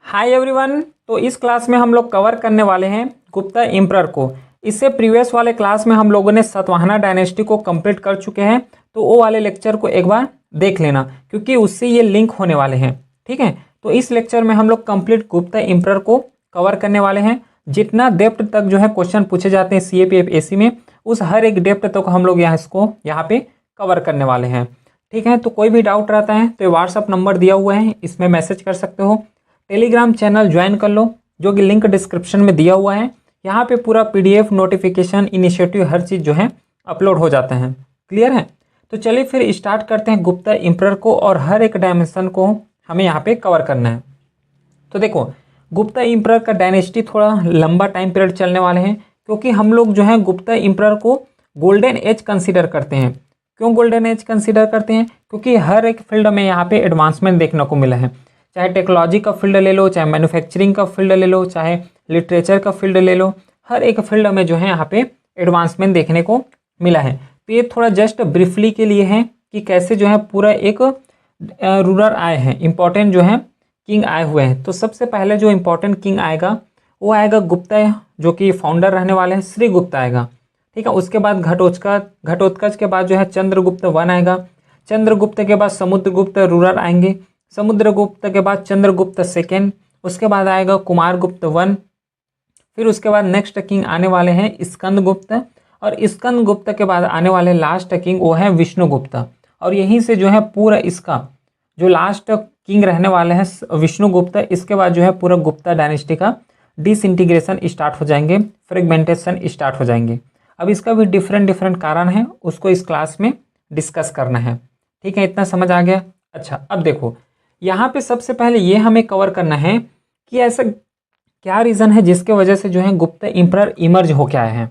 Hi everyone. तो इस class में हम लोग कवर करने वाले हैं गुप्ता एम्परर को। इससे प्रीवियस वाले क्लास में हम लोगों ने सातवाहना डायनेस्टी को कंप्लीट कर चुके हैं, तो वो वाले लेक्चर को एक बार देख लेना क्योंकि उससे ये लिंक होने वाले हैं। ठीक है, तो इस लेक्चर में हम लोग कंप्लीट गुप्ता एम्परर को कवर करने वाले हैं। जितना डेप्थ तक जो है क्वेश्चन पूछे जाते हैं CAPF में, उस हर एक डेप्थ तक हम लोग यहाँ पे कवर करने वाले हैं। ठीक है, तो कोई भी डाउट रहता है तो व्हाट्सअप नंबर दिया हुआ है, इसमें मैसेज कर सकते हो। टेलीग्राम चैनल ज्वाइन कर लो जो कि लिंक डिस्क्रिप्शन में दिया हुआ है। यहाँ पे पूरा PDF नोटिफिकेशन इनिशिएटिव हर चीज़ जो है अपलोड हो जाते हैं। क्लियर है? तो चलिए फिर स्टार्ट करते हैं गुप्ता एम्परर को, और हर एक डायमेंशन को हमें यहाँ पे कवर करना है। तो देखो, गुप्ता एम्परर का डायनेस्टी थोड़ा लंबा टाइम पीरियड चलने वाले हैं, क्योंकि हम लोग जो है गुप्ता एम्परर को गोल्डन एज कंसिडर करते हैं। क्यों गोल्डन एज कंसिडर करते हैं? क्योंकि हर एक फील्ड में यहाँ पे एडवांसमेंट देखने को मिला है। चाहे टेक्नोलॉजी का फील्ड ले लो, चाहे मैन्युफैक्चरिंग का फील्ड ले लो, चाहे लिटरेचर का फील्ड ले लो, हर एक फील्ड में जो है यहाँ पे एडवांसमेंट देखने को मिला है। तो ये थोड़ा जस्ट ब्रीफली के लिए है कि कैसे जो है पूरा एक रूलर आए हैं, इंपॉर्टेंट जो है किंग आए हुए हैं। तो सबसे पहले जो इंपॉर्टेंट किंग आएगा वो आएगा गुप्ता, जो कि फाउंडर रहने वाले हैं, श्री गुप्ता आएगा। ठीक है, उसके बाद घटोत्कच के बाद जो है चंद्रगुप्त वन आएगा। चंद्रगुप्त के बाद समुद्रगुप्त रूलर आएंगे। समुद्रगुप्त के बाद चंद्रगुप्त सेकेंड, उसके बाद आएगा कुमारगुप्त वन। फिर उसके बाद नेक्स्ट किंग आने वाले हैं स्कंदगुप्त, और स्कंदगुप्त के बाद आने वाले लास्ट किंग वो है विष्णुगुप्त। और यहीं से जो है पूरा इसका जो लास्ट किंग रहने वाले हैं विष्णुगुप्त, इसके बाद जो है पूरा गुप्ता डायनेस्टी का डिसइंटीग्रेशन स्टार्ट हो जाएंगे, फ्रेगमेंटेशन स्टार्ट हो जाएंगे। अब इसका भी डिफरेंट कारण है, उसको इस क्लास में डिस्कस करना है। ठीक है, इतना समझ आ गया? अच्छा, अब देखो यहाँ पे सबसे पहले ये हमें कवर करना है कि ऐसा क्या रीज़न है जिसके वजह से जो है गुप्ता एम्परर इमर्ज हो के आए हैं।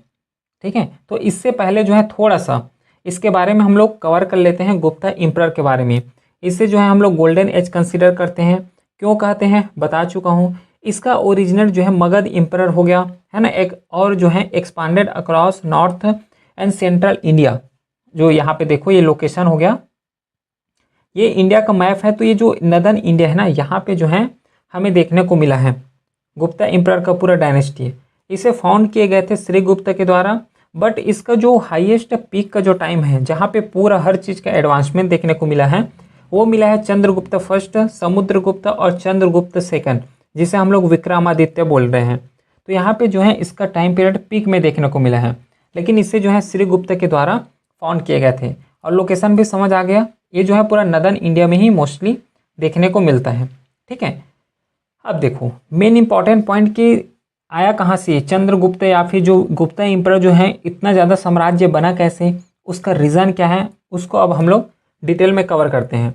ठीक है, तो इससे पहले जो है थोड़ा सा इसके बारे में हम लोग कवर कर लेते हैं, गुप्ता एम्परर के बारे में। इससे जो है हम लोग गोल्डन एज कंसिडर करते हैं। क्यों कहते हैं बता चुका हूँ। इसका ओरिजिनल जो है मगध एम्परर हो गया है ना, एक और जो है expanded across north and central India. जो यहाँ पे देखो ये लोकेशन हो गया, ये इंडिया का मैप है। तो ये जो नदन इंडिया है ना, यहाँ पे जो है हमें देखने को मिला है गुप्ता एम्परर का पूरा डायनेस्टी है। इसे फाउंड किए गए थे श्री गुप्ता के द्वारा, बट इसका जो हाईएस्ट पीक का जो टाइम है जहाँ पे पूरा हर चीज़ का एडवांसमेंट देखने को मिला है, वो मिला है चंद्रगुप्त फर्स्ट, समुद्रगुप्त और चंद्रगुप्त सेकंड, जिसे हम लोग विक्रमादित्य बोल रहे हैं। तो यहाँ पे जो है इसका टाइम पीरियड पीक में देखने को मिला है, लेकिन इसे जो है श्री गुप्ता के द्वारा फाउंड किए गए थे। और लोकेशन भी समझ आ गया, ये जो है पूरा नदन इंडिया में ही मोस्टली देखने को मिलता है। ठीक है, अब देखो मेन इंपॉर्टेंट पॉइंट कि आया कहाँ से चंद्रगुप्त, या फिर जो गुप्ता एम्परर जो है इतना ज़्यादा साम्राज्य बना कैसे, उसका रीज़न क्या है, उसको अब हम लोग डिटेल में कवर करते हैं।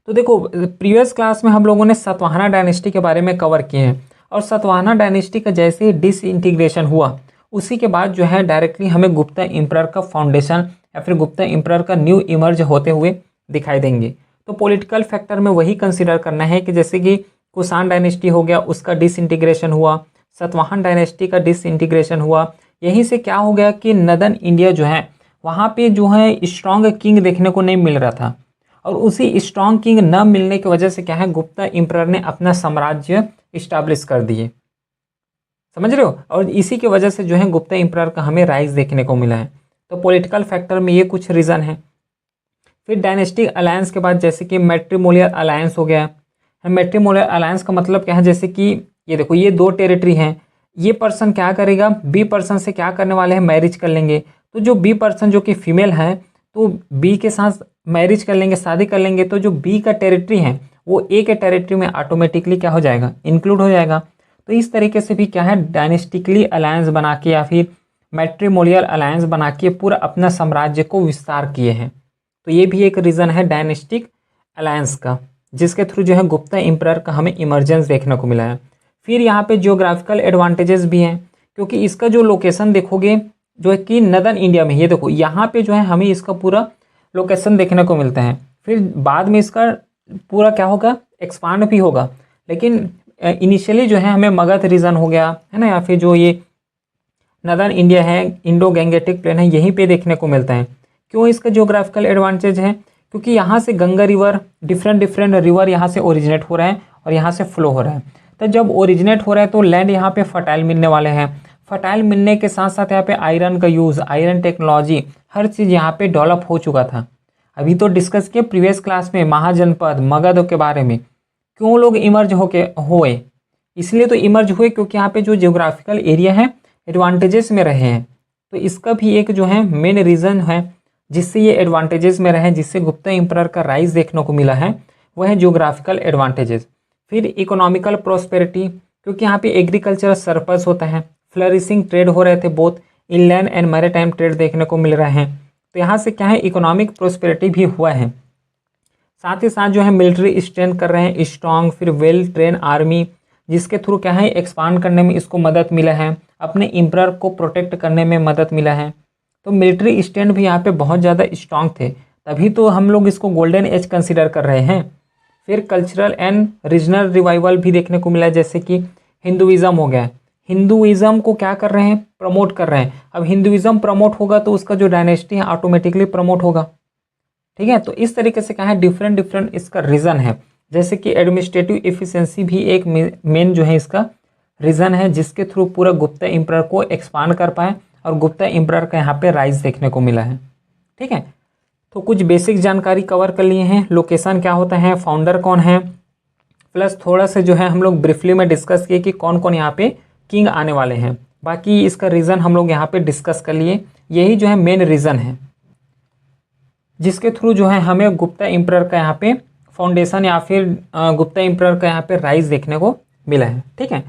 तो देखो, प्रीवियस क्लास में हम लोगों ने सातवाहना डायनेस्टी के बारे में कवर किए हैं, और सातवाहना डायनेस्टी का जैसे ही डिसइंटीग्रेशन हुआ, उसी के बाद जो है डायरेक्टली हमें गुप्ता एम्परर का फाउंडेशन या फिर गुप्ता एम्परर का न्यू इमर्ज होते हुए दिखाई देंगे। तो पॉलिटिकल फैक्टर में वही कंसिडर करना है कि जैसे कि कुषाण डायनेस्टी हो गया, उसका डिसइंटीग्रेशन हुआ, सातवाहन डायनेस्टी का डिसइंटीग्रेशन हुआ। यहीं से क्या हो गया कि नदन इंडिया जो है वहाँ पे जो है स्ट्रॉन्ग किंग देखने को नहीं मिल रहा था, और उसी स्ट्रॉन्ग किंग न मिलने की वजह से क्या है गुप्ता एम्परर ने अपना साम्राज्य इस्टेब्लिश कर दिए। समझ रहे हो? और इसी की वजह से जो है गुप्ता एम्परर का हमें राइज देखने को मिला है। तो पॉलिटिकल फैक्टर में ये कुछ रीज़न है। फिर डायनेस्टिक अलायंस के बाद जैसे कि मैट्रिमोनियल अलायंस हो गया। मैट्रिमोनियल अलायंस का मतलब क्या है, जैसे कि ये देखो ये दो टेरिटरी हैं, ये पर्सन क्या करेगा, बी पर्सन से क्या करने वाले हैं, मैरिज कर लेंगे। तो जो बी पर्सन जो कि फीमेल है, तो बी के साथ मैरिज कर लेंगे, शादी कर लेंगे, तो जो बी का टेरिटरी है वो ए के टेरिटरी में ऑटोमेटिकली क्या हो जाएगा, इंक्लूड हो जाएगा। तो इस तरीके से भी क्या है डायनेस्टिकली अलायंस बना के या फिर मैट्रिमोनियल अलायंस बना के पूरा अपना साम्राज्य को विस्तार किए हैं। तो ये भी एक रीज़न है डायनेस्टिक अलायंस का, जिसके थ्रू जो है गुप्ता एम्परर का हमें इमर्जेंस देखने को मिला है। फिर यहाँ पे जियोग्राफिकल एडवांटेजेस भी हैं, क्योंकि इसका जो लोकेशन देखोगे जो है कि नदन इंडिया में, ये देखो यहाँ पे जो है हमें इसका पूरा लोकेशन देखने को मिलता है। फिर बाद में इसका पूरा क्या होगा, एक्सपांड भी होगा, लेकिन इनिशियली जो है हमें मगध रीजन हो गया है ना, या फिर जो ये नदर्न इंडिया है, इंडो गैंगेटिक प्लेन है, यहीं पे देखने को मिलता है। क्यों इसका जियोग्राफिकल एडवांटेज है? क्योंकि यहाँ से गंगा रिवर, डिफरेंट रिवर यहाँ से ओरिजिनेट हो रहे हैं, और यहाँ से फ्लो हो रहा है। तो जब ओरिजिनेट हो रहा है तो लैंड यहाँ पे फर्टाइल मिलने वाले हैं। फर्टाइल मिलने के साथ साथ यहाँ पे आयरन का यूज़, आयरन टेक्नोलॉजी, हर चीज़ यहाँ पे डेवलप हो चुका था। अभी तो डिस्कस किए प्रीवियस क्लास में महाजनपद, मगध के बारे में। क्यों लोग इमर्ज हुए, इसलिए तो इमर्ज हुए क्योंकि यहाँ पे जो जियोग्राफिकल एरिया है एडवांटेजेस में रहे हैं। तो इसका भी एक जो है मेन रीज़न है जिससे ये एडवांटेजेस में रहे, जिससे गुप्ता एम्परर का राइज देखने को मिला है, वह है जियोग्राफिकल एडवांटेजेस। फिर इकोनॉमिकल प्रोस्पेरिटी, क्योंकि यहाँ पे एग्रीकल्चर सरप्लस होता है, फ्लरिशिंग ट्रेड हो रहे थे, both inland and maritime trade देखने को मिल रहे हैं। तो यहाँ से क्या है, इकोनॉमिक प्रोस्पेरिटी भी हुआ है। साथ ही साथ जो है मिलिट्री स्ट्रेंथ कर रहे हैं स्ट्रॉन्ग, फिर वेल ट्रेन आर्मी, जिसके थ्रू क्या है एक्सपांड करने में इसको मदद मिला है, अपने एम्परर को प्रोटेक्ट करने में मदद मिला है। तो मिलिट्री स्टैंड भी यहाँ पे बहुत ज़्यादा स्ट्रॉन्ग थे, तभी तो हम लोग इसको गोल्डन एज कंसिडर कर रहे हैं। फिर कल्चरल एंड रीजनल रिवाइवल भी देखने को मिला, जैसे कि हिंदुइज़्म हो गया। हिंदुइज़्म को क्या कर रहे हैं, प्रमोट कर रहे हैं। अब हिंदुइज़्म प्रमोट होगा तो उसका जो डायनेस्टी है ऑटोमेटिकली प्रमोट होगा, ठीक है। तो इस तरीके से क्या है डिफरेंट इसका रीज़न है। जैसे कि एडमिनिस्ट्रेटिव एफिशिएंसी भी एक मेन जो है इसका रीज़न है, जिसके थ्रू पूरा गुप्ता एम्परर को एक्सपांड कर पाए और गुप्ता एम्परर का यहाँ पे राइज देखने को मिला है, ठीक है। तो कुछ बेसिक जानकारी कवर कर लिए हैं, लोकेशन क्या होता है, फाउंडर कौन है, प्लस थोड़ा सा जो है हम लोग ब्रीफली में डिस्कस किए कि कौन कौन यहाँ पे किंग आने वाले हैं। बाकी इसका रीज़न हम लोग यहाँ पे डिस्कस कर लिए। यही जो है मेन रीज़न है जिसके थ्रू जो है हमें गुप्ता एम्परर का यहाँ पे फाउंडेशन या फिर गुप्ता एम्परर का यहाँ पे राइज देखने को मिला है, ठीक है।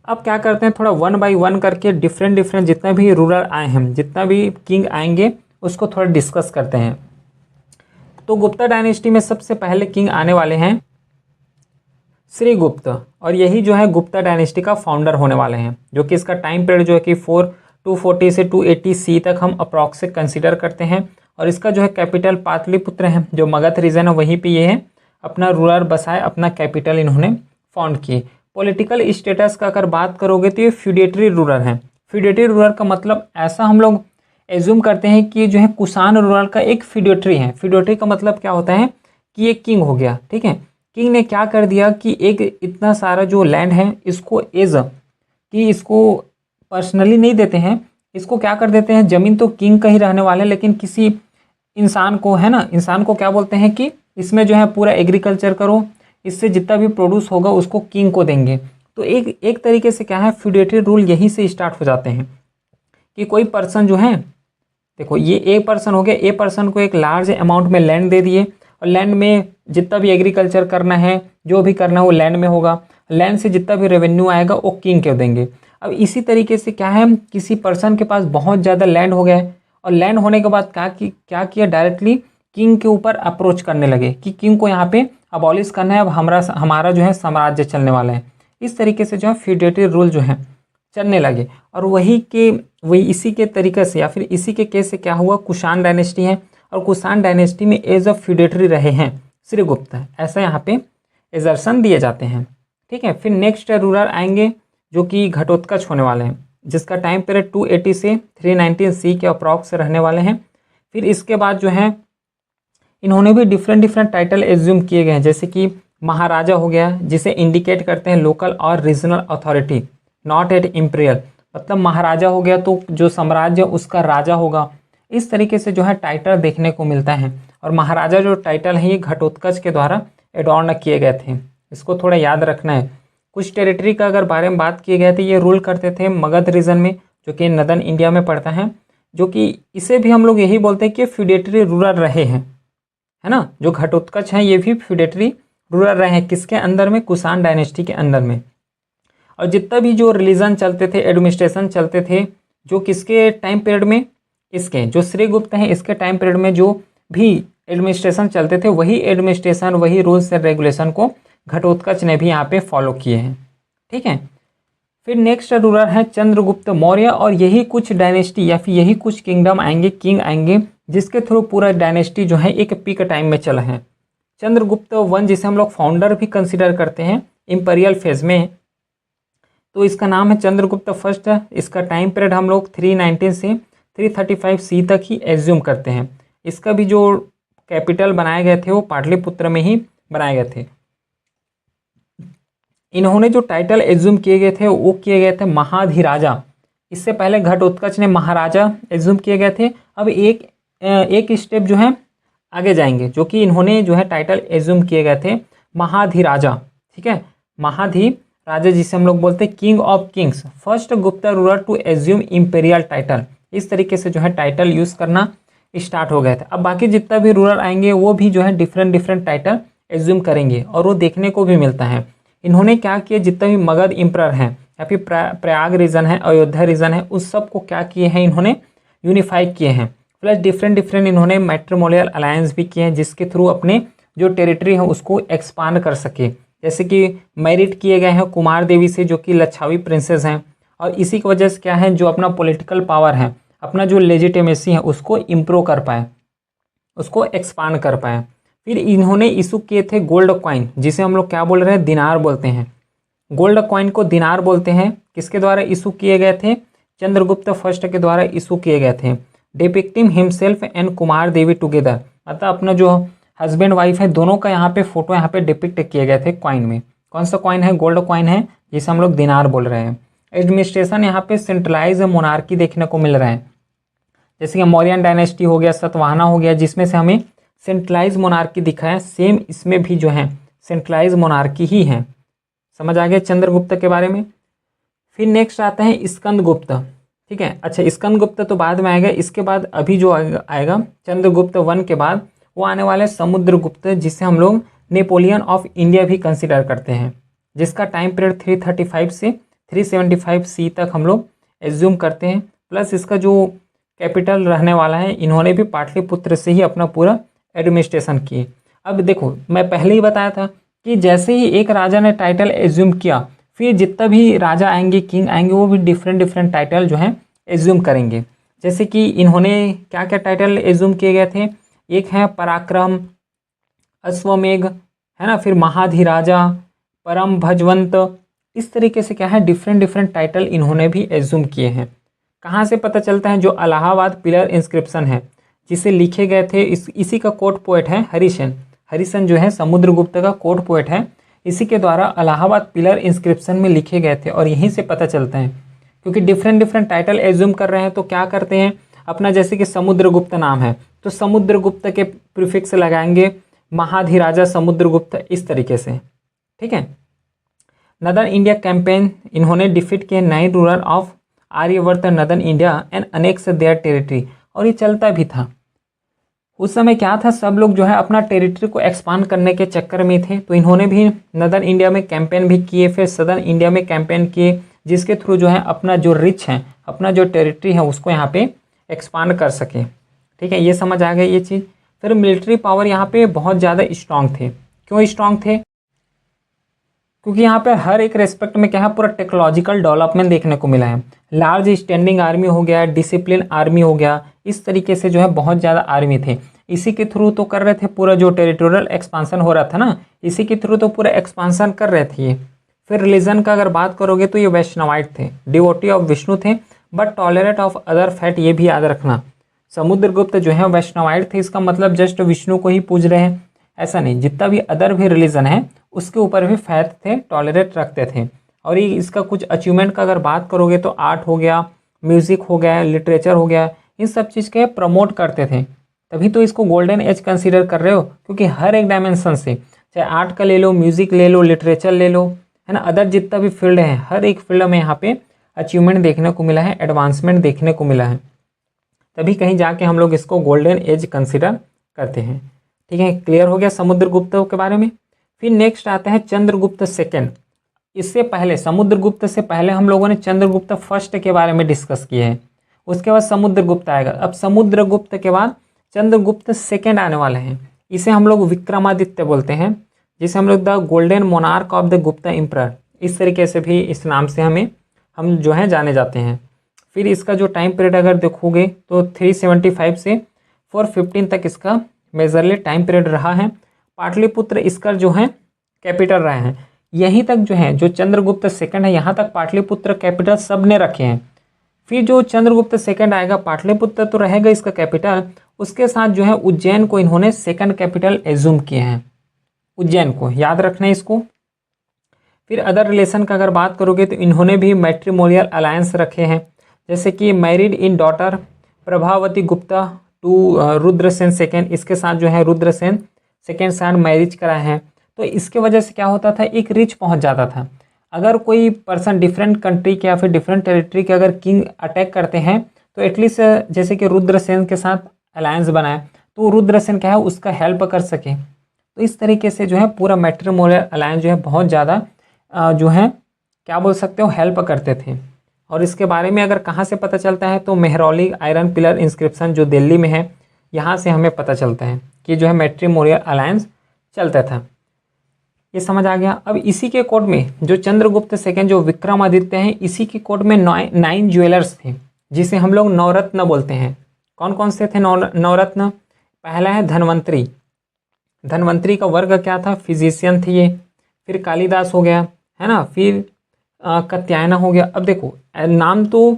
अब क्या करते हैं, थोड़ा 1 बाय 1 करके डिफरेंट जितना भी रूलर आए हैं, जितना भी किंग आएंगे उसको थोड़ा डिस्कस करते हैं। तो गुप्ता डायनेस्टी में सबसे पहले किंग आने वाले हैं श्रीगुप्त, और यही जो है गुप्ता डायनेस्टी का फाउंडर होने वाले हैं, जो कि इसका टाइम पीरियड जो है कि 240 से 280 सी तक हम अप्रॉक्स से कंसिडर करते हैं। और इसका जो है कैपिटल पाटलिपुत्र है, जो मगध रीजन है वहीं पे ये है, अपना रूलर बसाए, अपना कैपिटल इन्होंने फाउंड किए। पॉलिटिकल स्टेटस का अगर बात करोगे तो ये फ्यूडेटरी रूलर हैं। फ्यूडेटरी रूलर का मतलब ऐसा हम लोग एज्यूम करते हैं कि जो है कुषाण रूलर का एक फ्यूडेटरी है। फ्यूडेटरी का मतलब क्या होता है कि ये किंग हो गया, ठीक है। किंग ने क्या कर दिया कि एक इतना सारा जो लैंड है इसको इसको पर्सनली नहीं देते हैं, इसको क्या कर देते हैं, ज़मीन तो किंग का ही रहने वाला है, लेकिन किसी इंसान को है ना, इंसान को क्या बोलते हैं कि इसमें जो है पूरा एग्रीकल्चर करो, इससे जितना भी प्रोड्यूस होगा उसको किंग को देंगे। तो एक तरीके से क्या है फ्यूडेटरी रूल यहीं से स्टार्ट हो जाते हैं कि कोई पर्सन जो है, देखो ये ए पर्सन हो गया, ए पर्सन को एक लार्ज अमाउंट में लैंड दे दिए, और लैंड में जितना भी एग्रीकल्चर करना है, जो भी करना है वो लैंड में होगा, लैंड से जितना भी रेवेन्यू आएगा वो किंग को देंगे। अब इसी तरीके से क्या है, किसी पर्सन के पास बहुत ज़्यादा लैंड हो गया है, और लैंड होने के बाद क्या किया डायरेक्टली किंग के ऊपर अप्रोच करने लगे कि किंग को यहाँ पे अबॉलिश करना है, अब हमारा जो है साम्राज्य चलने वाला है। इस तरीके से जो है फ्यूडेटरी रूल जो है चलने लगे, और वही इसी के तरीके से या फिर इसी के केस से क्या हुआ, कुषाण डायनेस्टी है, और कुषाण डायनेस्टी में एज ऑफ फ्यूडेटरी रहे हैं श्रीगुप्त, ऐसा यहाँ पे एजर्सन दिए जाते हैं, ठीक है। फिर नेक्स्ट रूलर आएंगे जो कि घटोत्कच होने वाले हैं, जिसका टाइम पीरियड 280 से 319 सी के अप्रॉक्स रहने वाले हैं। फिर इसके बाद जो है इन्होंने भी डिफरेंट टाइटल एज्यूम किए गए हैं, जैसे कि महाराजा हो गया, जिसे इंडिकेट करते हैं लोकल और regional authority, not at imperial, मतलब महाराजा हो गया तो जो साम्राज्य उसका राजा होगा। इस तरीके से जो है टाइटल देखने को मिलता है, और महाराजा जो टाइटल है ये घटोत्कच के द्वारा एडॉर्न किए गए थे, इसको थोड़ा याद रखना है। कुछ टेरिटरी का अगर बारे में बात किए गए थे, ये रूल करते थे मगध रीजन में, जो कि नदन इंडिया में पड़ता है, जो कि इसे भी हम लोग यही बोलते हैं कि फ्यूडेटरी रूलर रहे हैं, है ना। जो घटोत्कच हैं ये भी फ्यूडेटरी रूलर रहे हैं, किसके अंदर में, कुषाण डायनेस्टी के अंदर में। और जितना भी जो रिलीजन चलते थे, एडमिनिस्ट्रेशन चलते थे, जो किसके टाइम पीरियड में, इसके जो श्रीगुप्त हैं इसके टाइम पीरियड में जो भी एडमिनिस्ट्रेशन चलते थे, वही एडमिनिस्ट्रेशन वही रूल्स एंड रेगुलेशन को घटोत्कच ने भी यहाँ पे फॉलो किए हैं, ठीक है। फिर नेक्स्ट रूलर है चंद्रगुप्त मौर्य, और यही कुछ डायनेस्टी या फिर यही कुछ किंगडम आएंगे, किंग आएंगे, जिसके थ्रू पूरा डायनेस्टी जो है एक पीक टाइम में चला है। चंद्रगुप्त 1 जिसे हम लोग फाउंडर भी कंसिडर करते हैं इंपीरियल फेज में, तो इसका नाम है चंद्रगुप्त फर्स्ट। इसका टाइम पीरियड हम लोग 319 से 335 सी तक ही एज्यूम करते हैं। इसका भी जो कैपिटल बनाए गए थे वो पाटलिपुत्र में ही बनाए गए थे। इन्होंने जो टाइटल एज्यूम किए गए थे वो किए गए थे महाधिराजा। इससे पहले घटोत्कच ने महाराजा एज्यूम किए गए थे। अब एक स्टेप जो है आगे जाएंगे, जो कि इन्होंने जो है टाइटल एज्यूम किए गए थे महाधिराजा। ठीक है, महाधिराजा जिसे हम लोग बोलते हैं king of kings, first Gupta ruler to assume imperial title. इस तरीके से जो है टाइटल यूज़ करना स्टार्ट हो गए थे। अब बाकी जितना भी रूलर आएंगे वो भी जो है डिफरेंट डिफरेंट टाइटल एज्यूम करेंगे और वो देखने को भी मिलता है। इन्होंने क्या किया, जितना भी मगध इम्परर हैं या फिर प्रयाग रीजन है, अयोध्या रीजन है, उस सब को क्या किए हैं इन्होंने यूनिफाई किए हैं। प्लस डिफरेंट डिफरेंट इन्होंने मैट्रिमोनियल अलायंस भी किए हैं जिसके थ्रू अपने जो टेरिटरी है उसको एक्सपांड कर सके। जैसे कि मैरिट किए गए हैं कुमार देवी से जो कि लच्छावी प्रिंसेस हैं, और इसी की वजह से क्या है जो अपना पॉलिटिकल पावर है, अपना जो लेजिटिमेसी है उसको इम्प्रूव कर पाए, उसको एक्सपांड कर पाए। फिर इन्होंने इशू किए थे गोल्ड कॉइन, जिसे हम लोग क्या बोल रहे हैं, दिनार बोलते हैं। गोल्ड कॉइन को दिनार बोलते हैं। किसके द्वारा इशू किए गए थे, चंद्रगुप्त फर्स्ट के द्वारा इशू किए गए थे। Depicting himself and Kumar Devi together, मतलब अपना जो हस्बैंड वाइफ है दोनों का यहाँ पे फोटो यहाँ पे डिपिक्ट किए गए थे कॉइन में। कौन सा कॉइन है, गोल्ड कॉइन है, जिसे हम लोग दिनार बोल रहे हैं। एडमिनिस्ट्रेशन यहाँ पे सेंट्रलाइज मोनार्की देखने को मिल रहा है, जैसे कि मौर्यन डायनेस्टी हो गया, सतवाहना हो गया, जिसमें से हमें सेंट्रलाइज मोनार्की दिखा है। सेम इसमें भी जो है सेंट्रलाइज मोनार्की ही है। समझ आ गया चंद्रगुप्त के बारे में। फिर नेक्स्ट आता है स्कंदगुप्त। ठीक है, अच्छा स्कंदगुप्त तो बाद में आएगा, इसके बाद अभी जो आएगा चंद्रगुप्त 1 के बाद वो आने वाला है समुद्रगुप्त, जिसे हम लोग नेपोलियन ऑफ इंडिया भी कंसिडर करते हैं, जिसका टाइम पीरियड 335 से 375 सी तक हम लोग एज्यूम करते हैं। प्लस इसका जो कैपिटल रहने वाला है, इन्होंने भी पाटलिपुत्र से ही अपना पूरा एडमिनिस्ट्रेशन किए। अब देखो मैं पहले ही बताया था कि जैसे ही एक राजा ने टाइटल एज्यूम किया, फिर जितना भी राजा आएंगे, किंग आएंगे, वो भी डिफरेंट डिफरेंट टाइटल जो है एज्यूम करेंगे। जैसे कि इन्होंने क्या क्या टाइटल एज्यूम किए गए थे, एक है पराक्रम, अश्वमेघ, है ना, फिर महाधिराजा, परम भजवंत। इस तरीके से क्या है डिफरेंट डिफरेंट टाइटल इन्होंने भी एज्यूम किए हैं। कहाँ से पता चलता है, जो इलाहाबाद पिलर इंस्क्रिप्शन है जिसे लिखे गए थे, इसी का कोर्ट पोएट है हरिशन। हरिशन जो है समुद्रगुप्त का कोर्ट पोएट है, इसी के द्वारा इलाहाबाद पिलर इंस्क्रिप्शन में लिखे गए थे। और यहीं से पता चलता है, क्योंकि डिफरेंट डिफरेंट टाइटल एज्यूम कर रहे हैं तो क्या करते हैं अपना, जैसे कि समुद्रगुप्त नाम है तो समुद्रगुप्त के प्रीफिक्स लगाएंगे, महाधिराजा समुद्रगुप्त, इस तरीके से। ठीक है, नदर्न इंडिया कैंपेन इन्होंने डिफीट किए 9 ruler of Aryavarta northern India and annex their territory. और ये चलता भी था उस समय। क्या था, सब लोग जो है अपना टेरिटरी को एक्सपांड करने के चक्कर में थे, तो इन्होंने भी नदर्न इंडिया में कैंपेन भी किए, फिर सदर्न इंडिया में कैंपेन किए, जिसके थ्रू जो है अपना जो रिच है, अपना जो टेरिटरी है उसको यहाँ पे एक्सपांड कर सके। ठीक है, ये समझ आ गया ये चीज़। फिर मिलिट्री पावर यहाँ पे बहुत ज़्यादा स्ट्रांग थे। क्यों स्ट्रांग थे, क्योंकि यहाँ पे हर एक रेस्पेक्ट में क्या है पूरा टेक्नोलॉजिकल डेवलपमेंट देखने को मिला है। लार्ज स्टैंडिंग आर्मी हो गया, डिसिप्लिन आर्मी हो गया, इस तरीके से जो है बहुत ज़्यादा आर्मी थे। इसी के थ्रू तो कर रहे थे पूरा जो टेरिटोरियल एक्सपांसन हो रहा था ना, इसी के थ्रू तो पूरा एक्सपांसन कर रहे थे ये। फिर रिलीजन का अगर बात करोगे तो ये वैष्णवाइट थे, डिवोटी ऑफ विष्णु थे, but tolerate of other fat, ये भी याद रखना। समुद्रगुप्त जो है वैष्णवाइट थे, इसका मतलब जस्ट विष्णु को ही पूज रहे हैं ऐसा नहीं, जितना भी अदर भी रिलीजन है उसके ऊपर भी फैथ थे, टॉलरेट रखते थे। और ये इसका कुछ अचीवमेंट का अगर बात करोगे तो आर्ट हो गया, म्यूज़िक हो गया, लिटरेचर हो गया, इन सब चीज़ के प्रमोट करते थे। तभी तो इसको गोल्डन एज कंसीडर कर रहे हो, क्योंकि हर एक डायमेंशन से, चाहे आर्ट का ले लो, म्यूज़िक ले लो, लिटरेचर ले लो, है ना, अदर जितना भी फील्ड है, हर एक फील्ड में यहाँ पे अचीवमेंट देखने को मिला है, एडवांसमेंट देखने को मिला है। तभी कहीं जाके हम लोग इसको गोल्डन एज कंसीडर करते हैं। ठीक है, क्लियर हो गया समुद्रगुप्त के बारे में। फिर नेक्स्ट आता है चंद्रगुप्त सेकेंड। इससे पहले समुद्रगुप्त से पहले हम लोगों ने चंद्रगुप्त फर्स्ट के बारे में डिस्कस किए हैं, उसके बाद समुद्रगुप्त आएगा। अब समुद्रगुप्त के बाद चंद्रगुप्त सेकेंड आने वाले हैं। इसे हम लोग विक्रमादित्य बोलते हैं, जिसे हम लोग the golden monarch of the Gupta emperor, इस तरीके से भी इस नाम से हम जो है जाने जाते हैं। फिर इसका जो टाइम पीरियड अगर देखोगे तो 375 से 415 तक इसका मेजरली टाइम पीरियड रहा है। पाटलिपुत्र इसका जो है कैपिटल रहे हैं। यहीं तक जो है जो चंद्रगुप्त सेकंड है, यहाँ तक पाटलिपुत्र कैपिटल सब ने रखे हैं। फिर जो चंद्रगुप्त सेकंड आएगा, पाटलिपुत्र तो रहेगा इसका कैपिटल, उसके साथ जो है उज्जैन को इन्होंने सेकंड कैपिटल एज्यूम किए हैं, उज्जैन को याद रखना है इसको। फिर अदर रिलेशन का अगर बात करोगे तो इन्होंने भी मैट्रिमोनियल अलायंस रखे हैं, जैसे कि married in daughter Prabhavati Gupta to Rudrasena second, इसके साथ जो है रुद्रसेन सेकेंड साथ मैरिज कराए हैं। तो इसके वजह से क्या होता था, एक रिच पहुंच जाता था। अगर कोई पर्सन डिफरेंट कंट्री के या फिर डिफरेंट टेरिटरी के अगर किंग अटैक करते हैं तो एटलीस्ट जैसे कि रुद्रसेन के साथ अलायंस बनाए तो रुद्रसेन क्या है उसका हेल्प कर सके। तो इस तरीके से जो है पूरा मैट्रिमोनियल अलायंस जो है बहुत ज़्यादा जो है क्या बोल सकते हो हेल्प करते थे। और इसके बारे में अगर कहाँ से पता चलता है तो मेहरौली आयरन पिलर इंस्क्रिप्शन जो दिल्ली में है यहाँ से हमें पता चलता है कि जो है मैट्रिमोनियल अलायंस चलता था। ये समझ आ गया। अब इसी के कोड में जो चंद्रगुप्त सेकंड जो विक्रमादित्य हैं इसी के कोड में 9 ज्वेलर्स थे जिसे हम लोग नवरत्न बोलते हैं। कौन कौन से थे नवरत्न? पहला है धनवंतरी। धनवंतरी का वर्ग क्या था? फिजिशियन थे ये। फिर कालिदास हो गया है ना, फिर कात्यायन हो गया। अब देखो नाम तो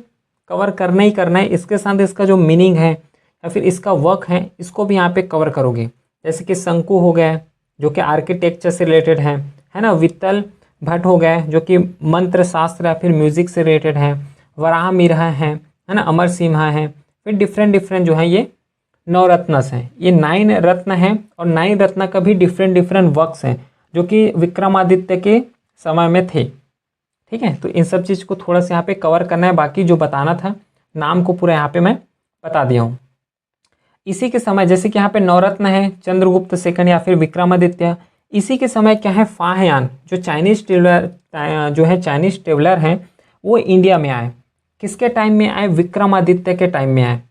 कवर करना ही करना है, इसके साथ इसका जो मीनिंग है या फिर इसका वर्क है इसको भी यहाँ पे कवर करोगे। जैसे कि शंकु हो गया जो कि आर्किटेक्चर से रिलेटेड है ना। वित्तल भट्ट हो गए जो कि मंत्र शास्त्र या फिर म्यूजिक से रिलेटेड है। वराह मिहिर है ना, अमर सिम्हा है। फिर डिफरेंट जो है ये नवरत्नस हैं। ये 9 रत्न हैं और 9 रत्न का भी डिफरेंट वर्क्स हैं जो कि विक्रमादित्य के समय में थे। ठीक है, तो इन सब चीज़ को थोड़ा सा यहाँ पे कवर करना है, बाकी जो बताना था नाम को पूरा यहाँ पे मैं बता दिया हूँ। इसी के समय जैसे कि यहाँ पे नवरत्न है चंद्रगुप्त सेकंड या फिर विक्रमादित्य, इसी के समय क्या है फाहयान जो चाइनीज ट्रेवलर हैं वो इंडिया में आए। किसके टाइम में आए? विक्रमादित्य के टाइम में आए।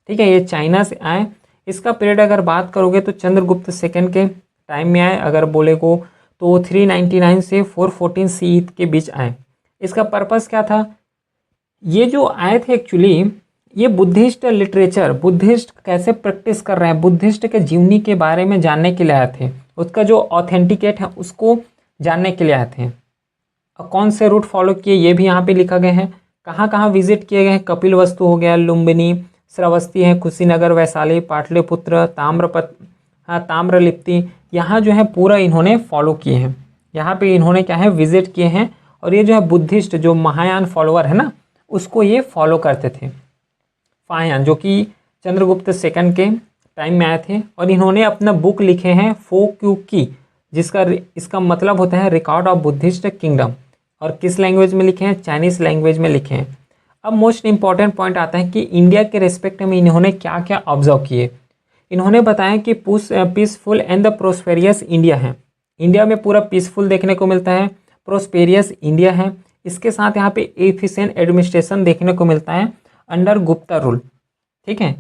ठीक है, ये चाइना से आए। इसका पीरियड अगर बात करोगे तो चंद्रगुप्त सेकंड के टाइम में आए, अगर बोले को तो 399 से 414 CE के बीच आए। इसका पर्पस क्या था? ये जो आए थे एक्चुअली ये बुद्धिस्ट लिटरेचर, बुद्धिस्ट कैसे प्रैक्टिस कर रहे हैं, बुद्धिस्ट के जीवनी के बारे में जानने के लिए आए थे। उसका जो ऑथेंटिकेट है उसको जानने के लिए आए थे। और कौन से रूट फॉलो किए ये भी यहाँ पे लिखा गया है। कहाँ कहाँ विजिट किए गए हैं? कपिल वस्तु हो गया, लुम्बिनी, श्रावस्ती है, कुशीनगर, वैशाली, पाटलिपुत्र, ताम्रलिप्ति, यहाँ जो है पूरा इन्होंने फॉलो किए हैं। यहाँ पे इन्होंने क्या है विजिट किए हैं। और ये जो है बुद्धिस्ट जो महायान फॉलोअर है ना उसको ये फॉलो करते थे। फाहयान जो कि चंद्रगुप्त सेकंड के टाइम में आए थे और इन्होंने अपना बुक लिखे हैं फोक्यूकी, जिसका इसका मतलब होता है रिकॉर्ड ऑफ बुद्धिस्ट किंगडम। और किस लैंग्वेज में लिखे हैं? चाइनीज़ लैंग्वेज में लिखे हैं। अब मोस्ट इंपॉर्टेंट पॉइंट आता है कि इंडिया के रेस्पेक्ट में इन्होंने क्या क्या ऑब्जर्व किए। इन्होंने बताया कि peaceful and the prosperous India है। इंडिया में पूरा पीसफुल देखने को मिलता है, प्रोस्पेरियस इंडिया है। इसके साथ यहाँ पे एफिशिएंट एडमिनिस्ट्रेशन देखने को मिलता है अंडर गुप्ता रूल। ठीक है,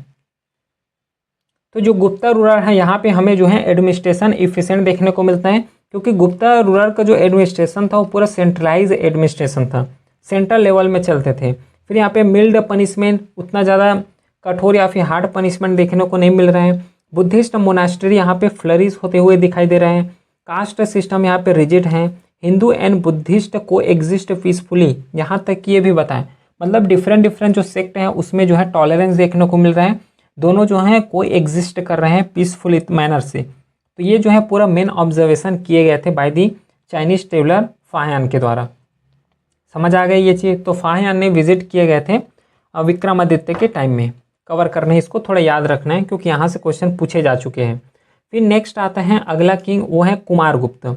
तो जो गुप्ता रूलर है यहाँ पे हमें जो है एडमिनिस्ट्रेशन एफिशिएंट देखने को मिलता है, क्योंकि गुप्ता रूलर का जो एडमिनिस्ट्रेशन था वो पूरा सेंट्रलाइज एडमिनिस्ट्रेशन था, सेंट्रल लेवल में चलते थे। फिर यहाँ पे मिल्ड पनिशमेंट, उतना ज़्यादा कठोर या फिर हार्ड पनिशमेंट देखने को नहीं मिल रहे हैं। बुद्धिस्ट मोनास्ट्री यहाँ पे फ्लरिश होते हुए दिखाई दे रहे हैं। कास्ट सिस्टम यहाँ पे रिजिड हैं। हिंदू एंड बुद्धिस्ट को एग्जिस्ट पीसफुली, यहाँ तक कि ये भी बताएं मतलब डिफरेंट जो सेक्ट हैं उसमें जो है टॉलरेंस देखने को मिल रहा है। दोनों जो हैं कोई एग्जिस्ट कर रहे हैं पीसफुल मैनर से। तो ये जो है पूरा मेन ऑब्जर्वेशन किए गए थे by the Chinese traveller Fa Hien के द्वारा। समझ आ गई ये चीज़। तो फाहयान ने विजिट किए गए थे विक्रमादित्य के टाइम में। कवर करना है, इसको थोड़ा याद रखना है क्योंकि यहाँ से क्वेश्चन पूछे जा चुके हैं। फिर नेक्स्ट आता है अगला किंग, वो है कुमारगुप्त।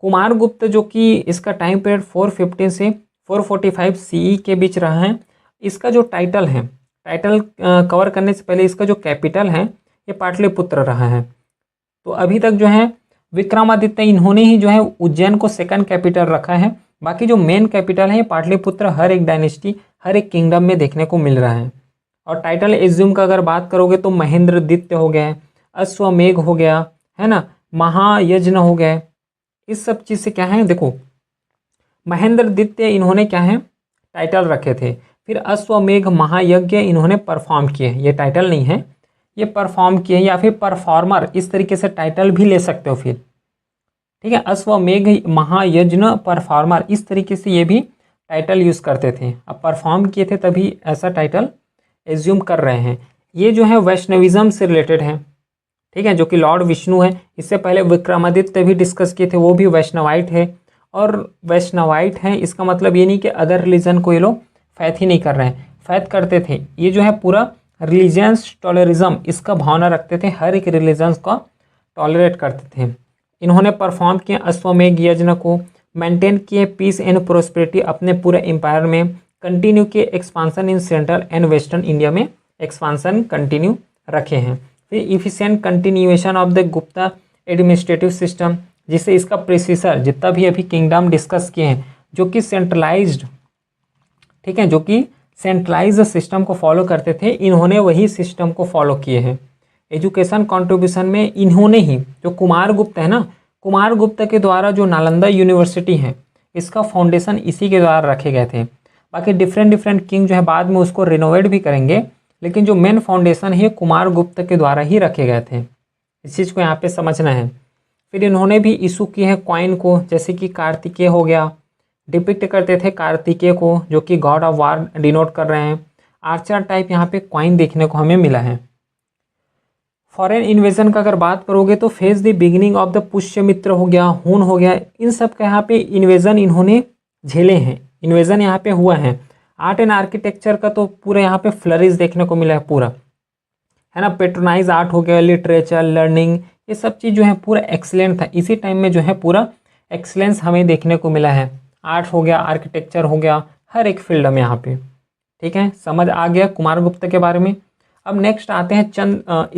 कुमारगुप्त जो कि इसका टाइम पीरियड 415 से 445 CE के बीच रहा है। इसका जो टाइटल है, टाइटल कवर करने से पहले इसका जो कैपिटल है ये पाटलिपुत्र रहा है। तो अभी तक जो है विक्रमादित्य इन्होंने ही जो है उज्जैन को सेकंड कैपिटल रखा है। बाकी जो मेन कैपिटल है ये पाटलिपुत्र हर एक डायनेस्टी हर एक किंगडम में देखने को मिल रहा है। और टाइटल एज्यूम का अगर बात करोगे तो महेंद्रदित्य हो गया, अश्वमेघ हो गया, है ना, महायज्ञ हो गया। इस सब चीज़ से क्या है देखो, महेंद्रदित्य इन्होंने क्या है टाइटल रखे थे। फिर अश्वमेघ महायज्ञ इन्होंने परफॉर्म किए, ये टाइटल नहीं है, ये परफॉर्म किए या फिर परफॉर्मर इस तरीके से टाइटल भी ले सकते हो फिर। ठीक है, अश्वमेघ महायज्ञ परफॉर्मर इस तरीके से ये भी टाइटल यूज़ करते थे। अब परफॉर्म किए थे तभी ऐसा टाइटल एज्यूम कर रहे हैं। ये जो है वैष्णविज्म से रिलेटेड है। ठीक है, जो कि लॉर्ड विष्णु है। इससे पहले विक्रमादित्य भी डिस्कस किए थे, वो भी वैष्णवाइट है। और वैष्णवाइट हैं, इसका मतलब ये नहीं कि अदर रिलीजन को ये लोग फैथ ही नहीं कर रहे हैं, फैथ करते थे। ये जो है पूरा रिलीजियंस टॉलरिज्म इसका भावना रखते थे, हर एक रिलीजन्स का टॉलरेट करते थे। इन्होंने परफॉर्म किए अश्वमेध यज्ञ को, मेंटेन किए पीस एंड प्रोस्पेरिटी अपने पूरे एम्पायर में, कंटिन्यू किए expansion in central and western India में एक्सपांसन कंटिन्यू रखे हैं। फिर efficient continuation of the Gupta administrative system, जिससे इसका प्रेसिसर जितना भी अभी किंगडम डिस्कस किए हैं जो कि सेंट्रलाइज्ड, ठीक है, जो कि सेंट्रलाइज्ड सिस्टम को फॉलो करते थे, इन्होंने वही सिस्टम को फॉलो किए हैं। एजुकेशन कंट्रीब्यूशन में इन्होंने ही, जो कुमार गुप्त है ना, कुमार गुप्त के द्वारा जो नालंदा यूनिवर्सिटी है इसका फाउंडेशन इसी के द्वारा रखे गए थे। बाकी डिफरेंट किंग जो है बाद में उसको रिनोवेट भी करेंगे, लेकिन जो मेन फाउंडेशन है कुमार गुप्त के द्वारा ही रखे गए थे। इस चीज़ को यहाँ पे समझना है। फिर इन्होंने भी इशू किए हैं कॉइन को, जैसे कि कार्तिकेय हो गया, डिपिक्ट करते थे कार्तिकेय को जो कि गॉड ऑफ वार डिनोट कर रहे हैं। आर्चर टाइप यहाँ पे कॉइन देखने को हमें मिला है। फॉरेन इन्वेजन का अगर बात करोगे तो phase the beginning of the Pushyamitra हो गया, हून हो गया, इन सब का यहाँ पे इन्वेजन इन्होंने झेले हैं, इन्वेजन यहाँ पे हुआ है। आर्ट एंड आर्किटेक्चर का तो पूरा यहाँ पे फ्लरिश देखने को मिला है पूरा, है ना। पेट्रोनाइज आर्ट हो गया, लिटरेचर, लर्निंग, ये सब चीज़ जो है पूरा एक्सीलेंट था। इसी टाइम में जो है पूरा एक्सीलेंस हमें देखने को मिला है। आर्ट हो गया, आर्किटेक्चर हो गया, हर एक फील्ड में यहाँ पे, ठीक है। समझ आ गया कुमार गुप्त के बारे में। अब नेक्स्ट आते हैं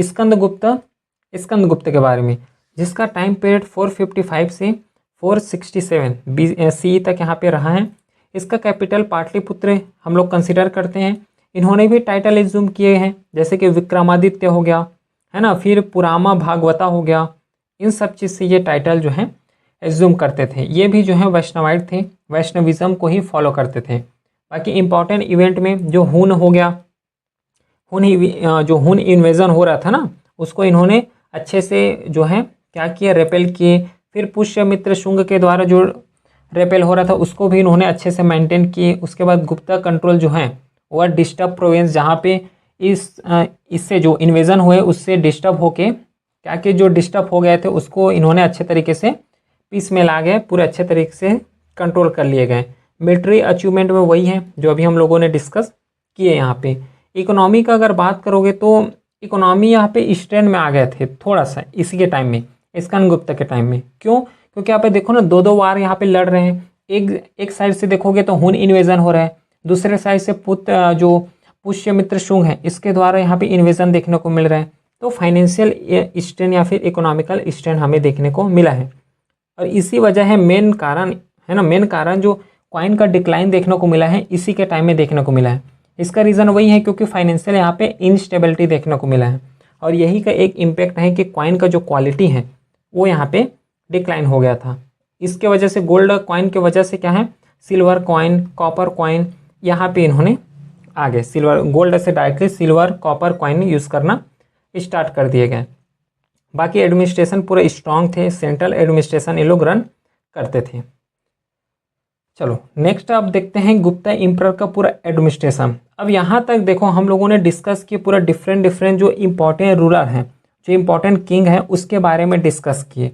स्कंदगुप्त के बारे में, जिसका टाइम पीरियड 455 से 467 सी तक यहाँ पे रहा है। इसका कैपिटल पाटलिपुत्र हम लोग कंसिडर करते हैं। इन्होंने भी टाइटल एज्यूम किए हैं, जैसे कि विक्रमादित्य हो गया, है ना, फिर पुरामा भागवता हो गया, इन सब चीज़ से ये टाइटल जो है एज्यूम करते थे। ये भी जो है वैष्णवाइट थे, वैष्णविज्म को ही फॉलो करते थे। बाकी इंपॉर्टेंट इवेंट में जो हुन हो गया, जो हुन इन्वेजन हो रहा था ना, उसको इन्होंने अच्छे से जो है क्या किया, रेपेल किए। फिर पुष्यमित्र शुंग के द्वारा जो रेपेल हो रहा था उसको भी इन्होंने अच्छे से मेंटेन किए। उसके बाद गुप्ता कंट्रोल जो है वह डिस्टर्ब प्रोविंस, जहाँ पे इससे जो इन्वेजन हुए उससे डिस्टर्ब होके क्या कि जो डिस्टर्ब हो गए थे उसको इन्होंने अच्छे तरीके से पीस में ला गए, पूरे अच्छे तरीके से कंट्रोल कर लिए गए। मिलिट्री अचीवमेंट में वही है जो अभी हम लोगों ने डिस्कस किए यहाँ पे। इकोनॉमी का अगर बात करोगे तो इकोनॉमी यहाँ पे स्ट्रेन में आ गए थे थोड़ा सा इसी के टाइम में, स्कंदगुप्त के टाइम में। क्यों? क्योंकि यहाँ पे देखो ना, दो वार यहाँ पे लड़ रहे हैं। एक साइड से देखोगे तो हुन इन्वेजन हो रहा है, दूसरे साइड से जो पुष्यमित्र शुंग है इसके द्वारा यहाँ पे इन्वेजन देखने को मिल रहा है। तो फाइनेंशियल स्ट्रेन या फिर इकोनॉमिकल स्ट्रेन हमें देखने को मिला है। और इसी वजह है, मेन कारण है ना, मेन कारण जो कॉइन का डिक्लाइन देखने को मिला है इसी के टाइम में देखने को मिला है। इसका रीज़न वही है क्योंकि फाइनेंशियल यहाँ पे इनस्टेबिलिटी देखने को मिला है, और यही का एक इम्पैक्ट है कि कॉइन का जो क्वालिटी है वो यहाँ पे डिक्लाइन हो गया था। इसके वजह से गोल्ड कॉइन के वजह से क्या है, सिल्वर कॉइन, कॉपर कॉइन यहाँ पे इन्होंने आगे सिल्वर गोल्ड से directly silver copper coin use करना स्टार्ट कर दिए गए। बाकी एडमिनिस्ट्रेशन पूरे स्ट्रांग थे, सेंट्रल एडमिनिस्ट्रेशन ये लोग रन करते थे। चलो नेक्स्ट अब देखते हैं गुप्ता इंपरर का पूरा एडमिनिस्ट्रेशन। अब यहाँ तक देखो हम लोगों ने डिस्कस किए पूरा डिफरेंट जो इंपॉर्टेंट रूलर हैं, जो इंपॉर्टेंट किंग है उसके बारे में डिस्कस किए।